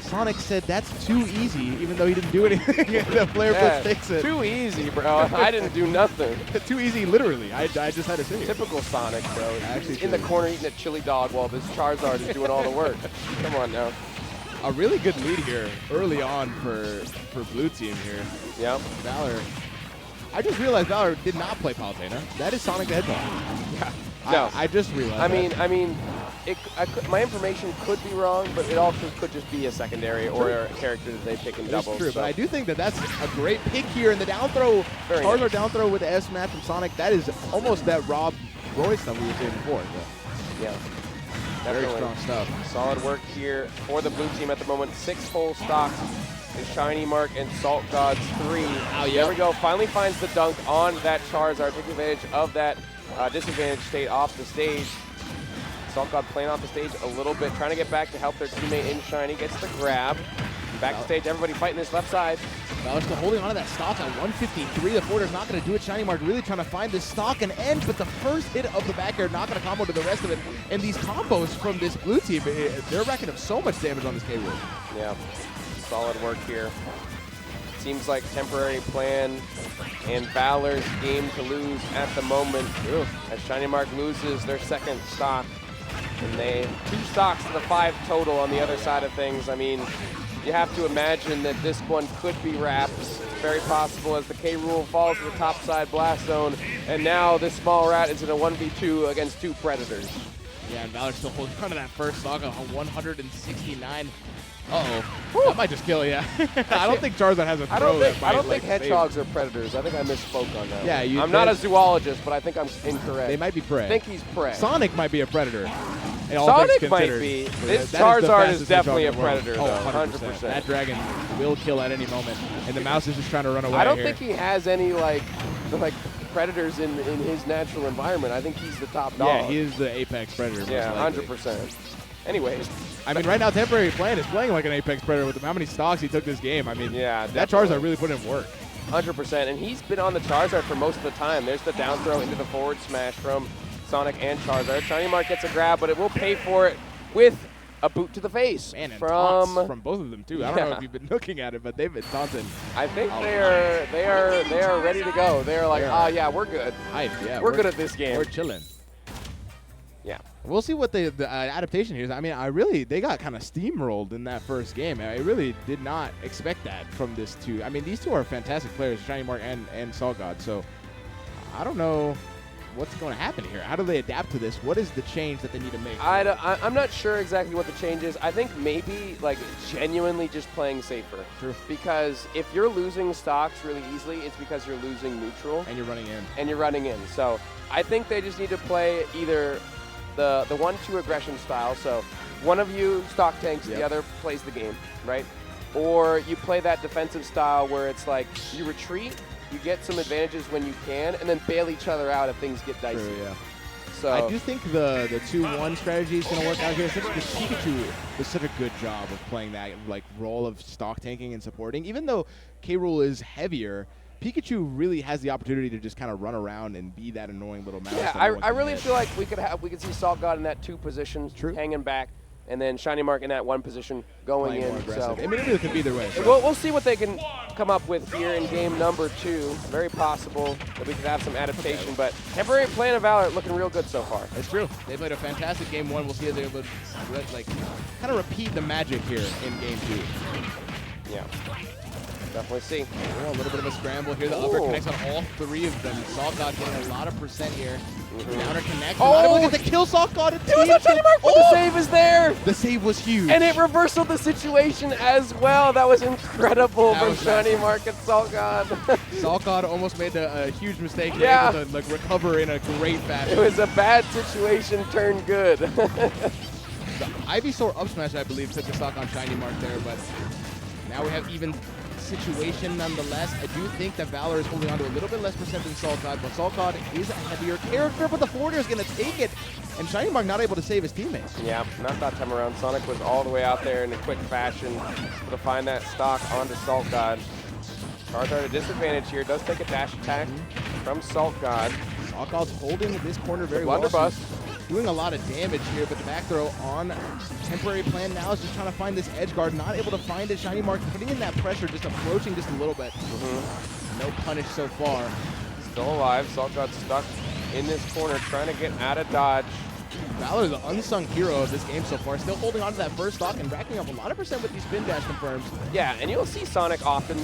Sonic said that's too easy, even though he didn't do anything. The flare blitz takes it. Too easy, bro. I didn't do nothing. Too easy, literally. I just had to say it. Typical Sonic, bro. He's in the corner eating a chili dog while this Charizard is doing all the work. Come on now. A really good lead here early on for blue team here. Yep. VaLoR. I just realized VaLoR did not play Palutena. That is Sonic the Hedgehog. Yeah. No. I just realized I mean, my information could be wrong, but it also could just be a secondary or a character that they pick in doubles. True, but I do think that that's a great pick here. And the down throw, Charizard down throw with the S smash from Sonic, that is almost that Rob Roy stuff we were saying before. So. Yeah. Very strong stuff. Solid work here for the blue team at the moment. 6 full stocks is ShinyMark and Salt Gods 3. There we go. Finally finds the dunk on that Charizard. Taking advantage of that disadvantage state off the stage. Salt God playing off the stage a little bit, trying to get back to help their teammate in Shiny. Gets the grab. Back to stage, everybody fighting this left side. VaLoR still holding on to that stock at 153. The forwarder's not going to do it. ShinyMark really trying to find this stock and end, but the first hit of the back air not going to combo to the rest of it. And these combos from this blue team, they're racking up so much damage on this K Rool. Yeah, solid work here. Seems like temporary plan and VaLoR's game to lose at the moment. As ShinyMark loses their second stock. And they 2 stocks to the 5 total on the other side of things. I mean, you have to imagine that this one could be wrapped. Very possible as the K Rool falls to the top side blast zone. And now this small rat is in a 1v2 against 2 predators. Yeah, and VaLoR still holding on to that first stock on 169. Uh-oh. That might just kill you. I don't think Charizard has a throw. I don't think hedgehogs are predators. I think I misspoke on that. Yeah, I'm not a zoologist, but I think I'm incorrect. They might be prey. I think he's prey. Sonic might be a predator. Sonic might be. This Charizard is definitely a predator, though. 100%. That dragon will kill at any moment, and the mouse is just trying to run away. I don't think he has any like predators in his natural environment. I think he's the top dog. Yeah, he is the apex predator. Yeah, 100%. Anyways. I mean, right now, TemporaryPlan is playing like an apex predator with how many stocks he took this game. I mean, yeah, that Charizard really put in work. 100%, and he's been on the Charizard for most of the time. There's the down throw into the forward smash from Sonic and Charizard. ShinyMark gets a grab, but it will pay for it with a boot to the face. Man, and taunts from both of them too. I don't know if you've been looking at it, but they've been taunting. I think they are ready to go. They're like, yeah, we're good. We're good at this game. We're chilling. Yeah. We'll see what the adaptation here is. I mean, they got kind of steamrolled in that first game. I really did not expect that from this two. I mean, these two are fantastic players, ShinyMark and Salt God. So I don't know what's going to happen here. How do they adapt to this? What is the change that they need to make? I'm not sure exactly what the change is. I think maybe like genuinely just playing safer. True. Because if you're losing stocks really easily, it's because you're losing neutral. And you're running in. And you're running in. So I think they just need to play either the 1-2 aggression style. So one of you stock tanks, the other plays the game, right? Or you play that defensive style where it's like you retreat, you get some advantages when you can, and then bail each other out if things get dicey. True, yeah. So I do think the 2-1 strategy is going to work out here, because Pikachu does such a good job of playing that like role of stock tanking and supporting. Even though K Rool is heavier, Pikachu really has the opportunity to just kind of run around and be that annoying little mouse. Yeah, I really feel like we could see Salt God in that 2 position, hanging back, and then ShinyMark in that 1 position going in. So I mean, it really could be either way. So. We'll see what they can come up with here in game number 2. Very possible that we could have some adaptation, but temporary plan of VaLoR looking real good so far. It's true. They played a fantastic game 1. We'll see if they're able to kind of repeat the magic here in game 2. Yeah. Definitely see. Oh, a little bit of a scramble here. The upper connects on all three of them. SaltGod getting a lot of percent here. Downer connects. Oh, look at the kill. SaltGod. It was on ShinyMark, but the save is there. The save was huge. And it reversaled the situation as well. That was incredible from massive. ShinyMark and SaltGod. SaltGod almost made a huge mistake. Yeah. Able to like recover in a great fashion. It was a bad situation turned good. The Ivysaur up smash, I believe, took the stock on ShinyMark there, but now we have even situation nonetheless. I do think that VaLoR is holding on to a little bit less percent than SaltGod, but SaltGod is a heavier character, but the forwarder is going to take it, and ShinyMark not able to save his teammates. Yeah, not that time around. Sonic was all the way out there in a quick fashion to find that stock onto SaltGod. Charizard at a disadvantage here. Does take a dash attack from SaltGod. SaltGod's holding this corner very well. Blunderbuss. Doing a lot of damage here, but the back throw on Temporary Plan now is just trying to find this edge guard. Not able to find it. ShinyMark putting in that pressure, just approaching just a little bit. No punish so far. Still alive. SaltGod stuck in this corner, trying to get out of dodge. VaLoR, the unsung hero of this game so far, still holding on to that first stock and racking up a lot of percent with these spin dash confirms. Yeah, and you'll see Sonic often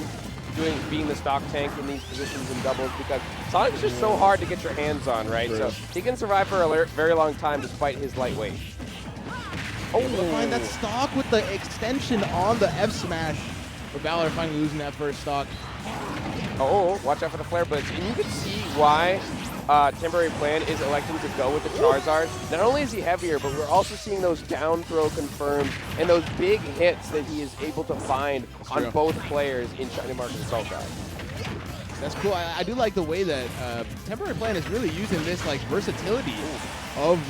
being the stock tank in these positions in doubles because Sonic is just so hard to get your hands on, right? True. So he can survive for a very long time despite his lightweight. Oh, able to find that stock with the extension on the F smash. But VaLoR finally losing that first stock. Oh, watch out for the flare blitz. And you can see why Temporary Plan is electing to go with the Charizard. Not only is he heavier, but we're also seeing those down throw confirmed and those big hits that he is able to find on both players in ShinyMark and SaltGod. That's cool. I do like the way that Temporary Plan is really using this like versatility of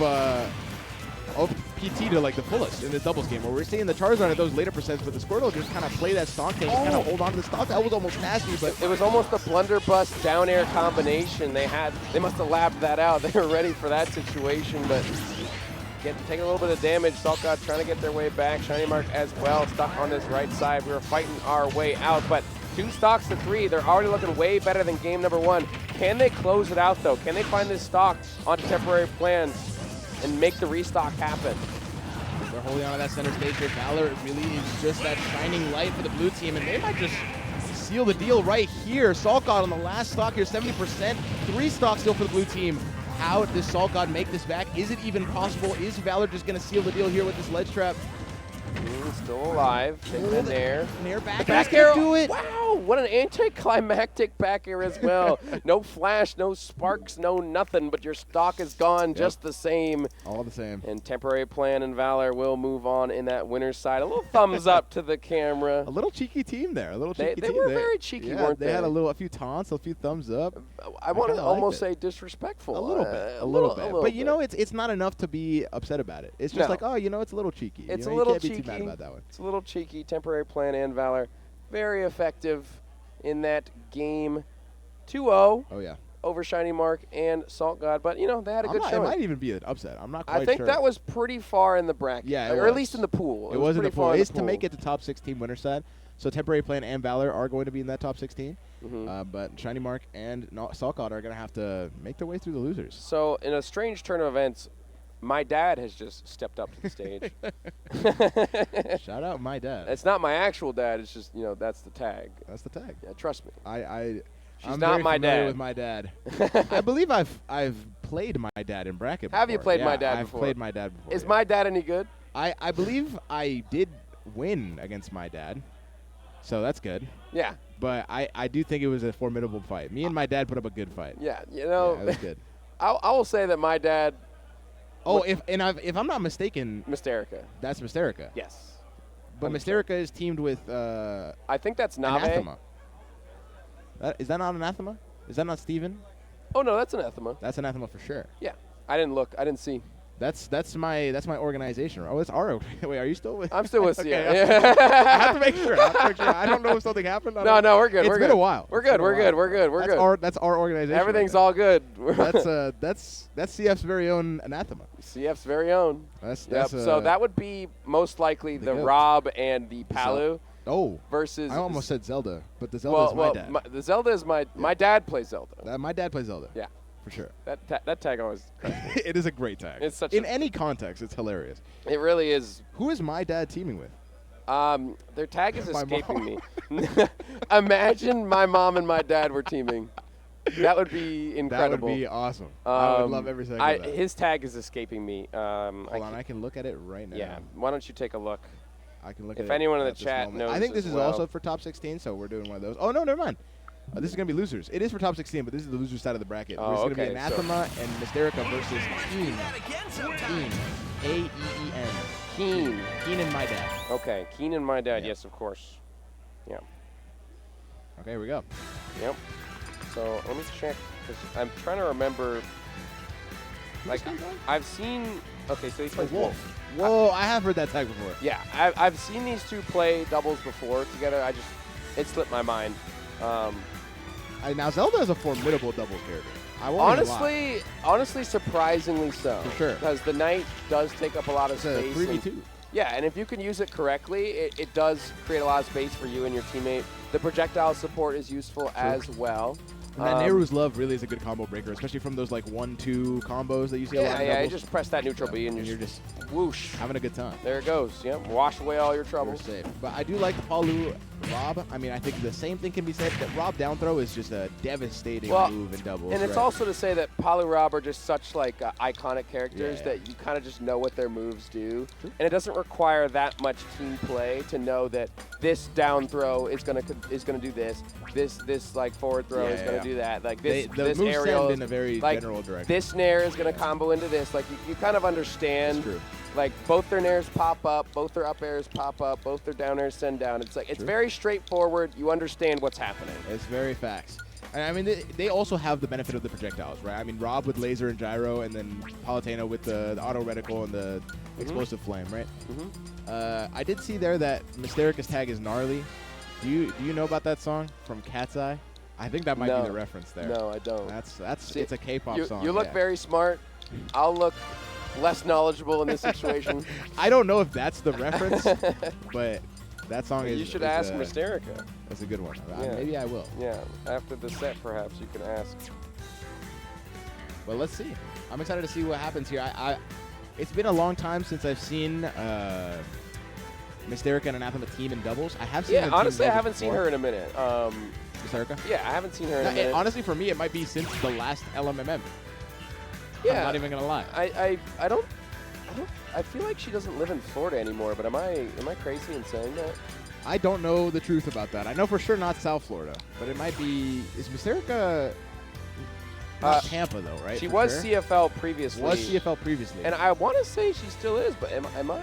PT to like the fullest in this doubles game, where we're seeing the Charizard at those later percents, but the Squirtle just kind of play that stock tank and kind of hold on to the stock. That was almost nasty, but it was almost a blunderbuss down air combination. They must have labbed that out. They were ready for that situation, but taking a little bit of damage. SaltGod trying to get their way back. ShinyMark as well, stuck on this right side. We were fighting our way out, but 2 stocks to 3. They're already looking way better than game number 1. Can they close it out though? Can they find this stock onto Temporary Plan and make the restock happen? They're holding on to that center stage here. VaLoR really is just that shining light for the blue team, and they might just seal the deal right here. SaltGod on the last stock here, 70%. 3 stocks still for the blue team. How does SaltGod make this back? Is it even possible? Is VaLoR just going to seal the deal here with this ledge trap? Still alive. Taking an air. Nair back. Back air. Do it. Wow, what an anticlimactic back air as well. No flash, no sparks, no nothing, but your stock is gone just the same. All the same. And Temporary Plan and VaLoR will move on in that winner's side. A little thumbs up to the camera. A little cheeky team there. A little cheeky they team. Were very cheeky, weren't they? They had a few taunts, a few thumbs up. I want to almost say disrespectful. A little bit. A little bit. But you know, it's not enough to be upset about it. It's just like, oh, you know, it's a little cheeky. It's a little cheeky. You can't be too mad about that one. It's a little cheeky. Temporary Plan and VaLoR, very effective in that game. 2-0. Oh yeah. Over ShinyMark and SaltGod, but you know they had a good showing. It might even be an upset. I'm not quite sure. I think that was pretty far in the bracket, yeah, or at least in the pool. It was in the pool. It's to make it the top 16 winner side. So Temporary Plan and VaLoR are going to be in that top 16, but ShinyMark and SaltGod are going to have to make their way through the losers. So in a strange turn of events, my dad has just stepped up to the stage. Shout out my dad. It's not my actual dad. It's just, you know, that's the tag. That's the tag. Yeah, trust me. I'm not very my familiar dad. with my dad. I believe I've played my dad in bracket before. Have you played my dad before? I've played my dad before. Is my dad any good? I believe I did win against my dad, so that's good. Yeah. But I do think it was a formidable fight. Me and my dad put up a good fight. Yeah, you know. Yeah, it was good. I will say that my dad. Oh, if I'm not mistaken, Mysterica. That's Mysterica. Yes. But Mysterica is teamed with I think that's Nave. Anathema. Is that not Anathema? Is that not Steven? Oh no, that's Anathema. That's Anathema for sure. Yeah. I didn't look. I didn't see. That's my organization. Oh, it's our. Wait, are you still with? I'm still with you. Okay, I have to make sure. I don't know if something happened. No, we're good. It's been a while. We're good. We're good. That's our organization. Everything's all good. That's CF's very own Anathema. CF's very own. So that would be most likely the Rob and the Palu. Oh. Versus. I almost said Zelda, but the Zelda is my dad. The Zelda is my dad plays Zelda. My dad plays Zelda. Yeah. For sure. That tag always. It is a great tag. It's such in any context, it's hilarious. It really is. Who is my dad teaming with? Their tag is escaping me. Imagine my mom and my dad were teaming. That would be incredible. That would be awesome. I would love every second of that. His tag is escaping me. Hold on, I can look at it right now. Yeah. Why don't you take a look? I can look at it. If anyone in the chat knows, I think this is also for top 16, so we're doing one of those. Oh no, never mind. This is gonna be losers. It is for top 16, but this is the loser side of the bracket. Oh, It's gonna okay, be Anathema and Mysterica versus Keen. Keen. K-E-E-N. Keen. Keen and my dad. Okay, Keen and my dad. Yeah. Yes, of course. Yeah. Okay, here we go. Yep. So let me check, because I'm trying to remember. Like, I've seen. Okay, so he plays Wolf. Whoa, I have heard that tag before. Yeah, I've seen these two play doubles before together. It slipped my mind. Now Zelda is a formidable doubles character. I won't even lie. Honestly, surprisingly so. For sure. Because the Knight does take up a lot of space. It's a 3v2. Yeah, and if you can use it correctly, it does create a lot of space for you and your teammate. The projectile support is useful as well. And that Nehru's Love really is a good combo breaker, especially from those like 1-2 combos that you see a lot of. Yeah, you just press that neutral B and you're just whoosh. Having a good time. There it goes. Yep, wash away all your troubles. You're safe. But I do like Palu Rob. I mean, I think the same thing can be said that Rob down throw is just a devastating move in doubles. And it's also to say that Palu Rob are just such like iconic characters that you kind of just know what their moves do. True. And it doesn't require that much team play to know that this down throw is gonna do this. This like forward throw is gonna do that. Like this moves aerial in a very general direction. This nair is gonna combo into this. Like you kind of understand. That's true. Like both their nairs pop up, both their up airs pop up, both their down airs send down. It's like it's very straightforward. You understand what's happening. It's very facts. And I mean, they also have the benefit of the projectiles, right? I mean, Rob with laser and gyro, and then Palutena with the auto reticle and the explosive flame, right? I did see there that Mysterica's tag is gnarly. Do you know about that song from Cat's Eye? I think that might be the reference there. No, I don't. It's a K-pop song. You look very smart. I'll look less knowledgeable in this situation. I don't know if that's the reference, but that song is. You should ask Mysterica. That's a good one. Yeah. Maybe I will. Yeah, after the set, perhaps you can ask. Well, let's see. I'm excited to see what happens here. It's been a long time since I've seen Mysterica and Anathema team in doubles. I have seen. Yeah, honestly, I haven't seen her in a minute. Mysterica? Yeah, I haven't seen her in a minute. Honestly, for me, it might be since the last LMMM. Yeah, I'm not even gonna lie. I feel like she doesn't live in Florida anymore, but am I crazy in saying that? I don't know the truth about that. I know for sure not South Florida, but it might be. Is Mysterica not Tampa though, right? She was CFL previously. And I want to say she still is, but am I?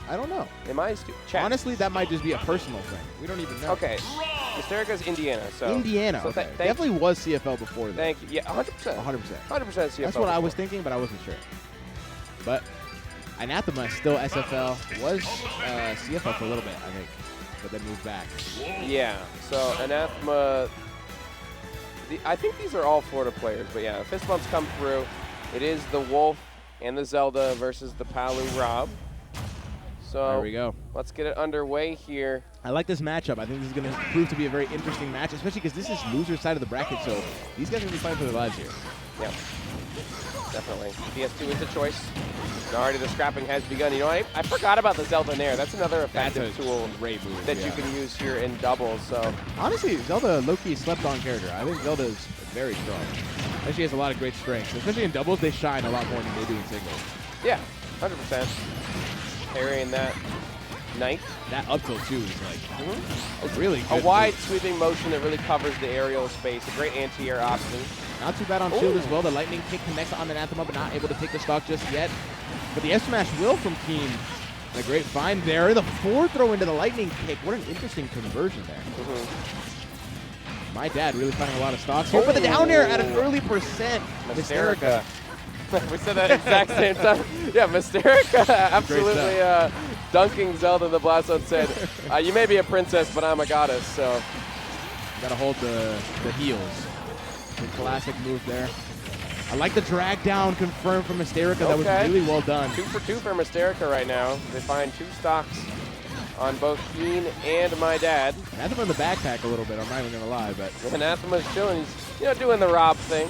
I don't know. Am I? Honestly, that might just be a personal thing. We don't even know. Okay. Mysterica's Indiana, so. Indiana, so okay. Definitely was CFL before that. Thank you. Yeah, 100%. 100%. 100% CFL. That's what I was thinking, but I wasn't sure. But Anathema still SFL, was CFL for a little bit, I think, but then moved back. Yeah, so Anathema, I think these are all Florida players, but yeah, fist bumps come through. It is the Wolf and the Zelda versus the Palu Rob. So there we go. Let's get it underway here. I like this matchup. I think this is going to prove to be a very interesting match, especially because this is loser side of the bracket, so these guys are going to be fighting for their lives here. Yeah, definitely. PS2 is a choice. Already the scrapping has begun. You know, I forgot about the Zelda Nair. That's another effective tool that you can use here in doubles. So honestly, Zelda low-key slept on character. I think Zelda is very strong. And she has a lot of great strengths. Especially in doubles, they shine a lot more than they do in singles. Yeah, 100%. Parrying that Knight. That up tilt too is like really good. A wide sweeping motion that really covers the aerial space. A great anti-air option. Not too bad on shield as well. The lightning kick connects on Anathema, but not able to take the stock just yet. But the F smash will from Keen. A great find there. The forward throw into the lightning kick. What an interesting conversion there. My dad really finding a lot of stocks here. But the down air at an early percent. Mysterica. We said that exact same time. Yeah, Mysterica absolutely dunking Zelda in the blast zone said, you may be a princess, but I'm a goddess, so. Gotta hold the heels. The classic move there. I like the drag down confirmed from Mysterica. That was really well done. 2 for 2 for Mysterica right now. They find 2 stocks on both Keen and my dad. Anathema in the backpack a little bit, I'm not even gonna lie, but. Anathema's chilling. He's, doing the Rob thing.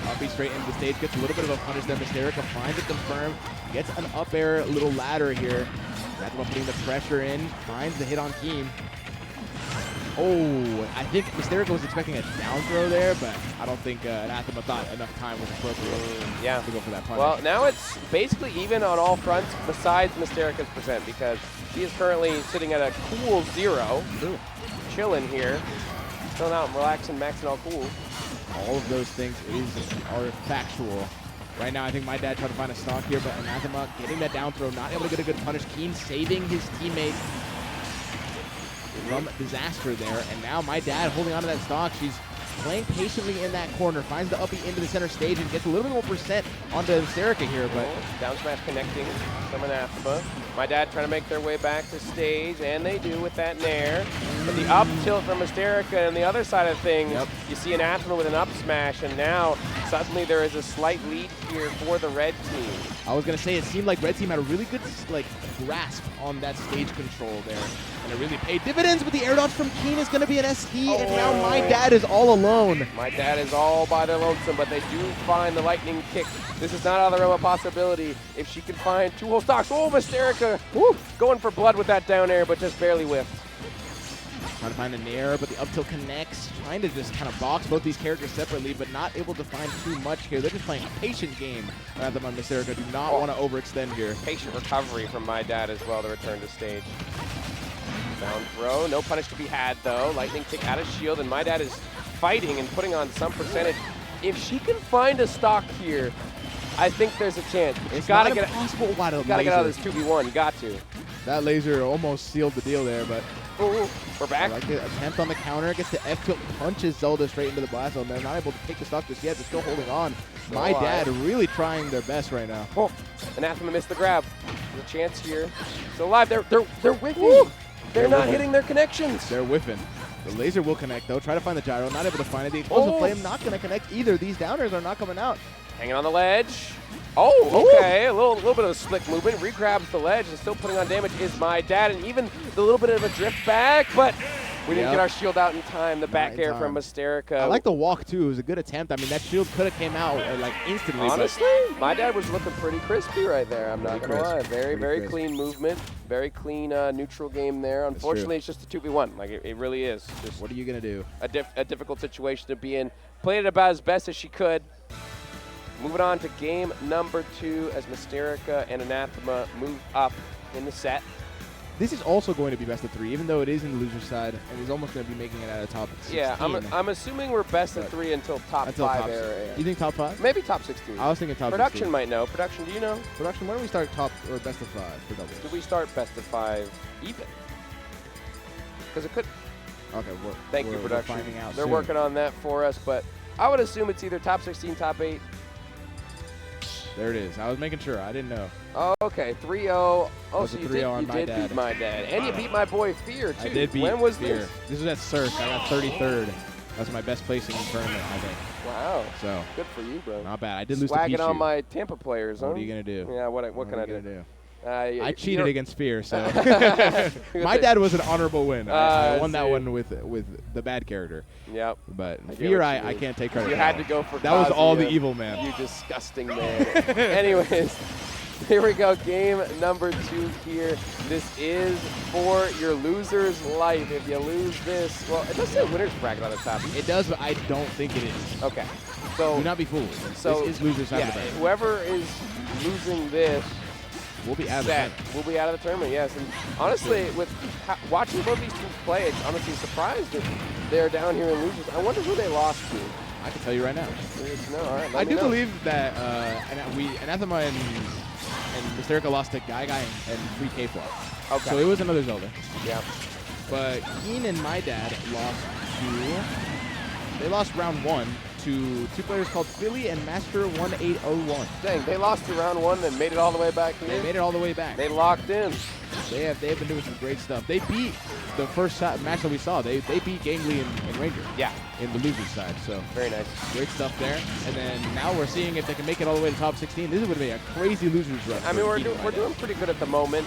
Uppy straight into the stage, gets a little bit of a punish there. Mysterica finds it confirmed, gets an up air little ladder here. Anathema putting the pressure in, finds the hit on Keen. Oh, I think Mysterica was expecting a down throw there, but I don't think Anathema thought enough time was appropriate to go for that punish. Well, now it's basically even on all fronts besides Mysterica's percent because she is currently sitting at a cool 0. Chilling here. Chilling out and relaxing, maxing all cool. All of those things are factual. Right now, I think my dad tried to find a stock here, but Anathema getting that down throw, not able to get a good punish. Keen saving his teammate from disaster there, and now my dad holding on to that stock. She's playing patiently in that corner, finds the uppie into the center stage, and gets a little bit more percent onto Mysterica here, but down smash connecting from Anathema. My dad trying to make their way back to stage, and they do with that nair. But the up tilt from Mysterica and the other side of things, you see Anathema with an up smash, and now suddenly there is a slight lead here for the red team. I was going to say, it seemed like red team had a really good grasp on that stage control there. And it really paid dividends, but the air dodge from Keen is going to be an SD, and now my dad is all alone. My dad is all by their lonesome, but they do find the lightning kick. This is not out of the realm of possibility. If she can find 2 whole stocks. Oh, Mysterica going for blood with that down air, but just barely whiffed. Trying to find a nair, but the up tilt connects. Trying to just kind of box both these characters separately, but not able to find too much here. They're just playing a patient game. Anathema and Mysterica do not want to overextend here. Patient recovery from my dad as well to return to stage. Down throw, no punish to be had though. Lightning kick out of shield, and my dad is fighting and putting on some percentage. If she can find a stock here, I think there's a chance. It's gotta get impossible. You gotta get out of this 2v1. You got to. That laser almost sealed the deal there, but we're back. I like the attempt on the counter. Gets the F tilt, punches Zelda straight into the blast zone. They're not able to take the stock just yet. They're still holding on. My dad really trying their best right now. Anathema missed the grab. There's a chance here. Still alive. They're whiffing. They're not hitting their connections. They're whiffing. The laser will connect, though. Try to find the gyro. Not able to find it. The explosive flame not going to connect either. These downers are not coming out. Hanging on the ledge. Oh, okay. A little bit of a slick movement. Re-grabs the ledge and still putting on damage is my dad. And even the little bit of a drift back, but we didn't get our shield out in time. The back air from Mysterica. I like the walk, too. It was a good attempt. I mean, that shield could have came out instantly. Honestly, my dad was looking pretty crispy right there. I'm not going to lie. Very clean movement. Very clean neutral game there. Unfortunately, it's just a 2v1. Like, it really is. Just what are you going to do? A difficult situation to be in. Played it about as best as she could. Moving on to game number 2 as Mysterica and Anathema move up in the set. This is also going to be best of 3, even though it is in the loser side, and he's almost going to be making it out of top 16. Yeah, I'm assuming we're best of 3 until top 5 area. You think top 5? Maybe top 16. I was thinking top 16. Production might know. Production, do you know? Production, when do we start top or best of 5 for doubles? Do we start best of 5 even? Because it could. Okay, thank you, production. We're finding out They're soon. working on that for us, but I would assume it's either top 16, top 8. There it is. I was making sure. I didn't know. Oh, okay. 3-0. Oh, so you did beat my dad. And you beat my boy Fear, too. I did beat When was Fear. this? This was at Cirque. I got 33rd. That's my best placing in the tournament, I think. Wow. So good for you, bro. Not bad. I did lose to Swagging Pikachu. on my Tampa players, huh? What are you going to do? Yeah, what can I do? I cheated against Fear, so my dad was an honorable win. I won that one with the bad character. Yep. But Fear, I can't take credit. You had to go for that. Was all the evil man. You disgusting man. Anyways, here we go. Game number 2 here. This is for your loser's life. If you lose this, well, it does say winner's bracket on the top. It does, but I don't think it is. Okay. So do not be fooled. So this is loser's side of the bracket. Whoever is losing this. We'll be out of the tournament. We'll be out of the tournament, yes. And honestly, with watching both these teams play, it's honestly surprised that they're down here in losers. I wonder who they lost to. I can tell you right now. All right, I do believe that Anathema and Mysterica lost to Guy and 3K Flop. Okay. So it was another Zelda. Yeah. But Keen and my dad lost round 1 to 2 players called Philly and Master 1801. Dang, they lost to round 1 and made it all the way back here? They made it all the way back. They locked in. They have been doing some great stuff. They beat the first match that we saw. They beat Gangly and Ranger. Yeah. In the losers side. So very nice. Great stuff there. And then now we're seeing if they can make it all the way to top 16. This would be a crazy losers run. I mean, we're doing pretty good at the moment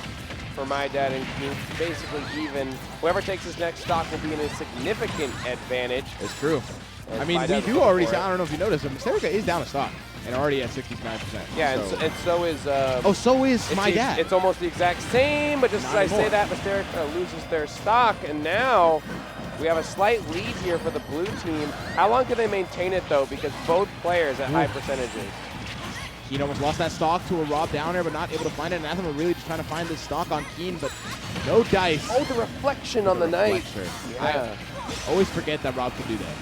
for my dad and Keen. Basically even. Whoever takes his next stock will be in a significant advantage. It's true. And I mean, we do already see, I don't know if you noticed, but Mysterica is down a stock and already at 69%. Yeah, so. and so is... so is my dad. It's almost the exact same, but just as I say that, Mysterica loses their stock, and now we have a slight lead here for the blue team. How long can they maintain it, though? Because both players at high percentages. Keen almost lost that stock to a Rob down there, but not able to find it. And Anathema really just trying to find this stock on Keen, but no dice. Oh, the reflection on the knight. Yeah. I always forget that Rob can do that.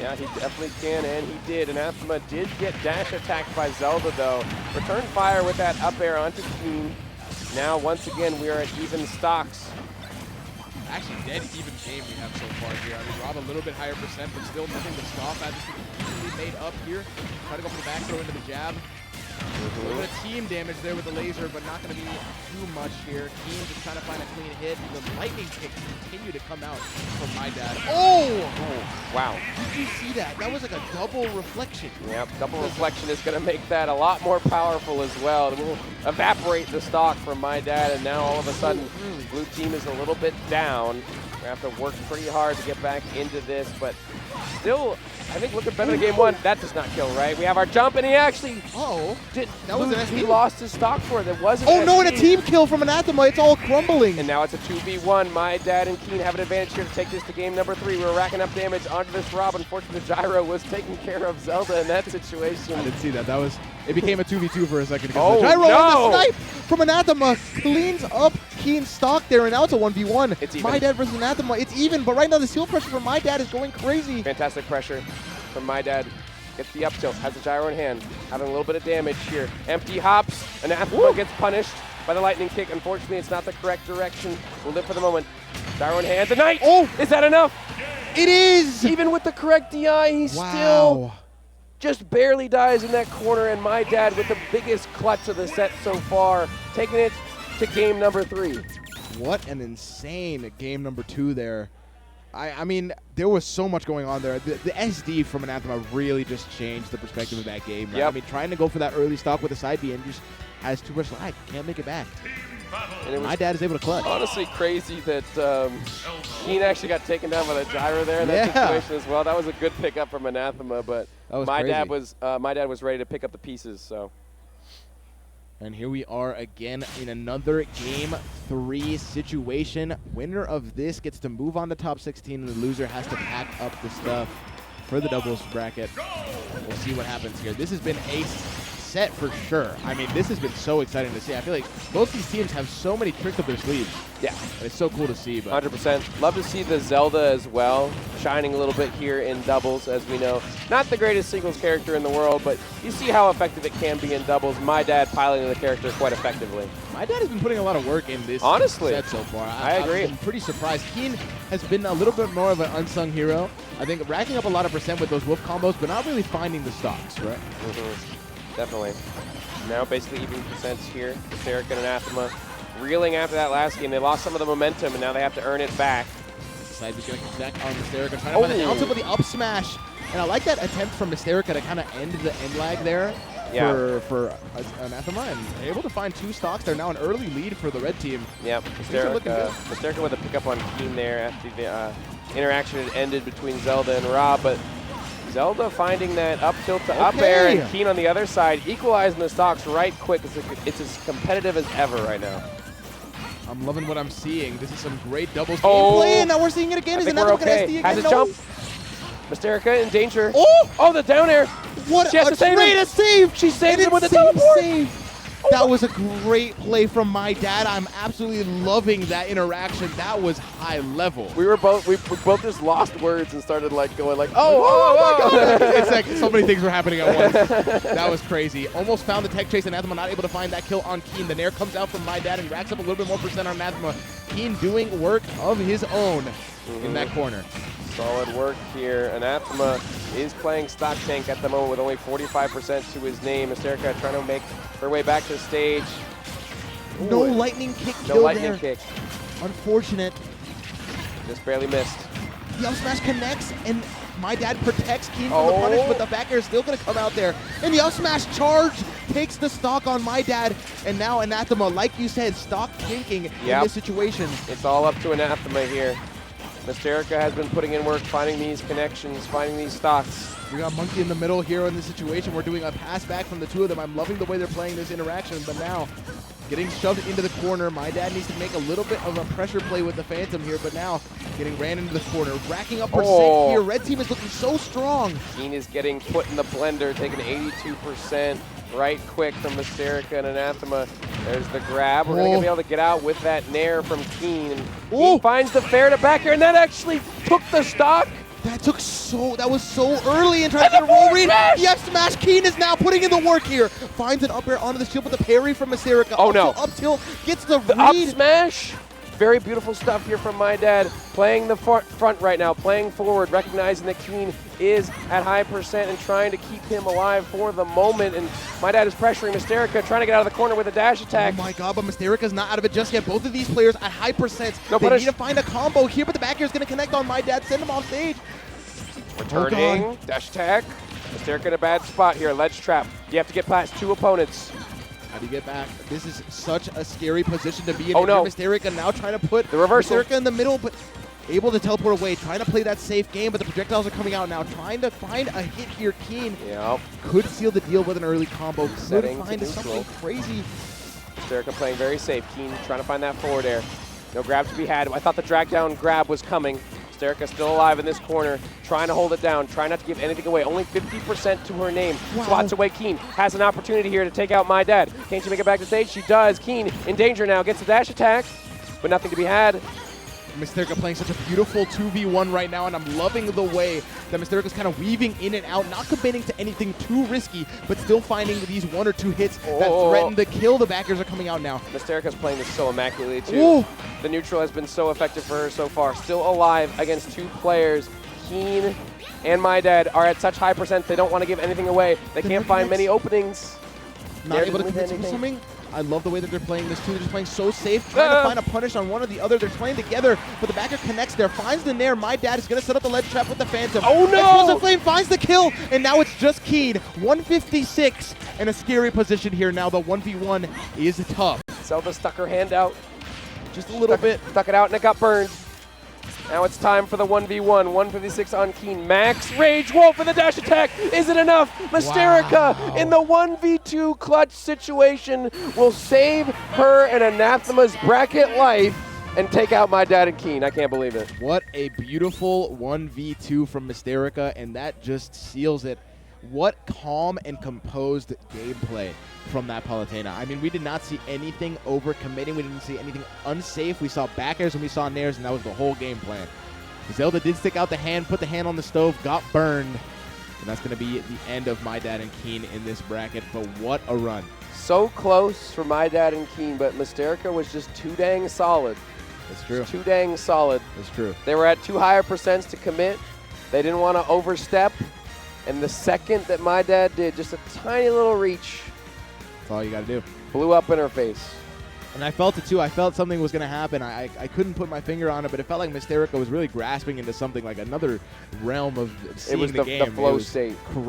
Yeah, he definitely can, and he did. Anathema did get dash attacked by Zelda, though. Return fire with that up air onto Keen. Now, once again, we are at even stocks. Actually, dead even game we have so far here. I mean, Rob a little bit higher percent, but still nothing to stop at. This is easily made up here. Try to go for the back throw into the jab. A little bit of team damage there with the laser, but not going to be too much here. Keen just trying to find a clean hit. The lightning kicks continue to come out from my dad. Oh! Wow. Did you see that? That was like a double reflection. Yep, double reflection is going to make that a lot more powerful as well. It will evaporate the stock from my dad, and now all of a sudden, blue team is a little bit down. We have to work pretty hard to get back into this, but still, I think looking better than game one. That does not kill, right? We have our jump, and he actually that was an SD. He lost his stock for it. That wasn't no, and a team kill from Anathema. It's all crumbling. And now it's a 2v1. My dad and Keen have an advantage here to take this to game number 3. We're racking up damage onto this Rob. Unfortunately, the gyro was taking care of Zelda in that situation. I didn't see that. It became a 2v2 for a second. Oh, the gyro no! and the snipe from Anathema cleans up Keen's stock there, and now it's a 1v1. It's even. My dad versus Anathema. It's even, but right now the seal pressure from my dad is going crazy. Fantastic pressure from my dad. Gets the up tilt, has the gyro in hand, having a little bit of damage here. Empty hops, Anathema gets punished by the lightning kick. Unfortunately, it's not the correct direction. We'll live for the moment. Gyro in hand, the knight! Oh! Is that enough? It is! Even with the correct DI, he still just barely dies in that corner, and my dad with the biggest clutch of the set so far, taking it to game number 3. What an insane game number 2 there. I mean, there was so much going on there. The SD from Anathema really just changed the perspective of that game. Right? Yep. I mean, trying to go for that early stock with a side B and just has too much lag. Can't make it back. And my dad is able to clutch. Honestly crazy that Keen actually got taken down by the gyro there in that situation as well. That was a good pickup from Anathema, but my dad was ready to pick up the pieces. So. And here we are again in another Game 3 situation. Winner of this gets to move on to top 16, and the loser has to pack up the stuff for the doubles bracket. We'll see what happens here. This has been a set for sure. I mean, this has been so exciting to see. I feel like both these teams have so many tricks up their sleeves. Yeah. And it's so cool to see. 100%. Love to see the Zelda as well, shining a little bit here in doubles, as we know. Not the greatest singles character in the world, but you see how effective it can be in doubles. My dad piloting the character quite effectively. My dad has been putting a lot of work in this set so far. I agree. I'm pretty surprised. Keen has been a little bit more of an unsung hero. I think racking up a lot of percent with those wolf combos, but not really finding the stocks, right? Definitely. Now basically even percents here. Mysterica and Anathema reeling after that last game. They lost some of the momentum, and now they have to earn it back. Side is going to come back on Mysterica, trying to find the down tip with the up smash. And I like that attempt from Mysterica to kind of end the end lag there for Anathema, and able to find 2 stocks. They're now an early lead for the red team. Yep, Mysterica with a pickup on Keen there after the interaction had ended between Zelda and Rob, but Zelda finding that up tilt to up air, and Keen on the other side, equalizing the stocks right quick. It's as competitive as ever right now. I'm loving what I'm seeing. This is some great doubles gameplay, and now we're seeing it again. I think we're okay. Has a jump. Mysterica in danger. Oh, the down air. What she has to save great save. She saved it with a teleport. Save. That was a great play from my dad. I'm absolutely loving that interaction. That was high level. We both just lost words and started going like, oh my God. It's like so many things were happening at once. That was crazy. Almost found the tech chase. Anathema not able to find that kill on Keen. The nair comes out from my dad and racks up a little bit more percent on Anathema. Keen doing work of his own in that corner. Solid work here. Anathema is playing stock tank at the moment with only 45% to his name. Mysterica trying to make her way back to the stage. No lightning kick. No lightning kick. Unfortunate. Just barely missed. The up smash connects, and my dad protects Keen from the punish, but the back air is still going to come out there. And the up smash charge takes the stock on my dad, and now Anathema, like you said, stock tanking in this situation. It's all up to Anathema here. Mysterica has been putting in work, finding these connections, finding these stocks. We got Monkey in the middle here in this situation. We're doing a pass back from the two of them. I'm loving the way they're playing this interaction, but now getting shoved into the corner. My dad needs to make a little bit of a pressure play with the Phantom here, but now getting ran into the corner. Racking up percent here. Red team is looking so strong. Keen is getting put in the blender, taking 82% right quick from Mysterica and Anathema. There's the grab. We're going to be able to get out with that Nair from Keen. And Keen finds the fair to back here, and that actually took the stock. That was so early in trying to get a roll read. Yes, smash. Keen is now putting in the work here. Finds an up air onto the shield with the parry from Mysterica. Oh no. Up tilt, gets the read. Up smash. Very beautiful stuff here from my dad. Playing the front right now, playing forward, recognizing that Keen is at high percent and trying to keep him alive for the moment. And my dad is pressuring Mysterica, trying to get out of the corner with a dash attack. Oh my god, but Mysterica's not out of it just yet. Both of these players at high percent. No they punish. need to find a combo here, but the back air is going to connect on my dad. Send him off stage. Returning, dash attack. Mysterica in a bad spot here. Ledge trap. You have to get past two opponents. How do you get back? This is such a scary position to be in. Oh no. Mysterica now trying to put the reversal. Mysterica in the middle, but able to teleport away, trying to play that safe game, but the projectiles are coming out now, trying to find a hit here. Keen could seal the deal with an early combo, could find something crazy. Mysterica playing very safe. Keen trying to find that forward air. No grab to be had. I thought the drag down grab was coming. Mysterica still alive in this corner, trying to hold it down, trying not to give anything away. Only 50% to her name. Wow. Swats away Keen. Has an opportunity here to take out my dad. Can she make it back to stage? She does. Keen in danger now. Gets the dash attack, but nothing to be had. Mysterica playing such a beautiful 2v1 right now, and I'm loving the way that Mysterica's kind of weaving in and out, not committing to anything too risky, but still finding these one or two hits that threaten to kill. The backers are coming out now. Mysterica's playing this so immaculately too. The neutral has been so effective for her so far. Still alive against two players. Keen and my dad are at such high percent they don't want to give anything away. They can't find many openings. Not able to commit to something. I love the way that they're playing this too. They're just playing so safe, trying to find a punish on one or the other. They're playing together, but the backer connects there, finds the Nair. My dad is going to set up the ledge trap with the Phantom. Oh no! Explosive Flame finds the kill, and now it's just Keen. 156 in a scary position here now. The 1v1 is tough. Zelda stuck her hand out. Just a little bit. Stuck it out and it got burned. Now it's time for the 1v1. 156 on Keen. Max Rage Wolf in the dash attack. Is it enough? Mysterica in the 1v2 clutch situation will save her and Anathema's bracket life and take out my dad and Keen. I can't believe it. What a beautiful 1v2 from Mysterica, and that just seals it. What calm and composed gameplay from that Palutena. I mean, we did not see anything over-committing. We didn't see anything unsafe. We saw back airs and we saw nairs, and that was the whole game plan. Zelda did stick out the hand, put the hand on the stove, got burned. And that's going to be the end of my dad and Keen in this bracket, but what a run. So close for my dad and Keen, but Mysterica was just too dang solid. It's true. Too dang solid. It's true. They were at too higher percents to commit. They didn't want to overstep. And the second that my dad did, just a tiny little reach, that's all you got to do. Blew up in her face. And I felt it too. I felt something was going to happen. I couldn't put my finger on it, but it felt like Mysterica was really grasping into something, like another realm of seeing the game. It was the flow state. Crazy.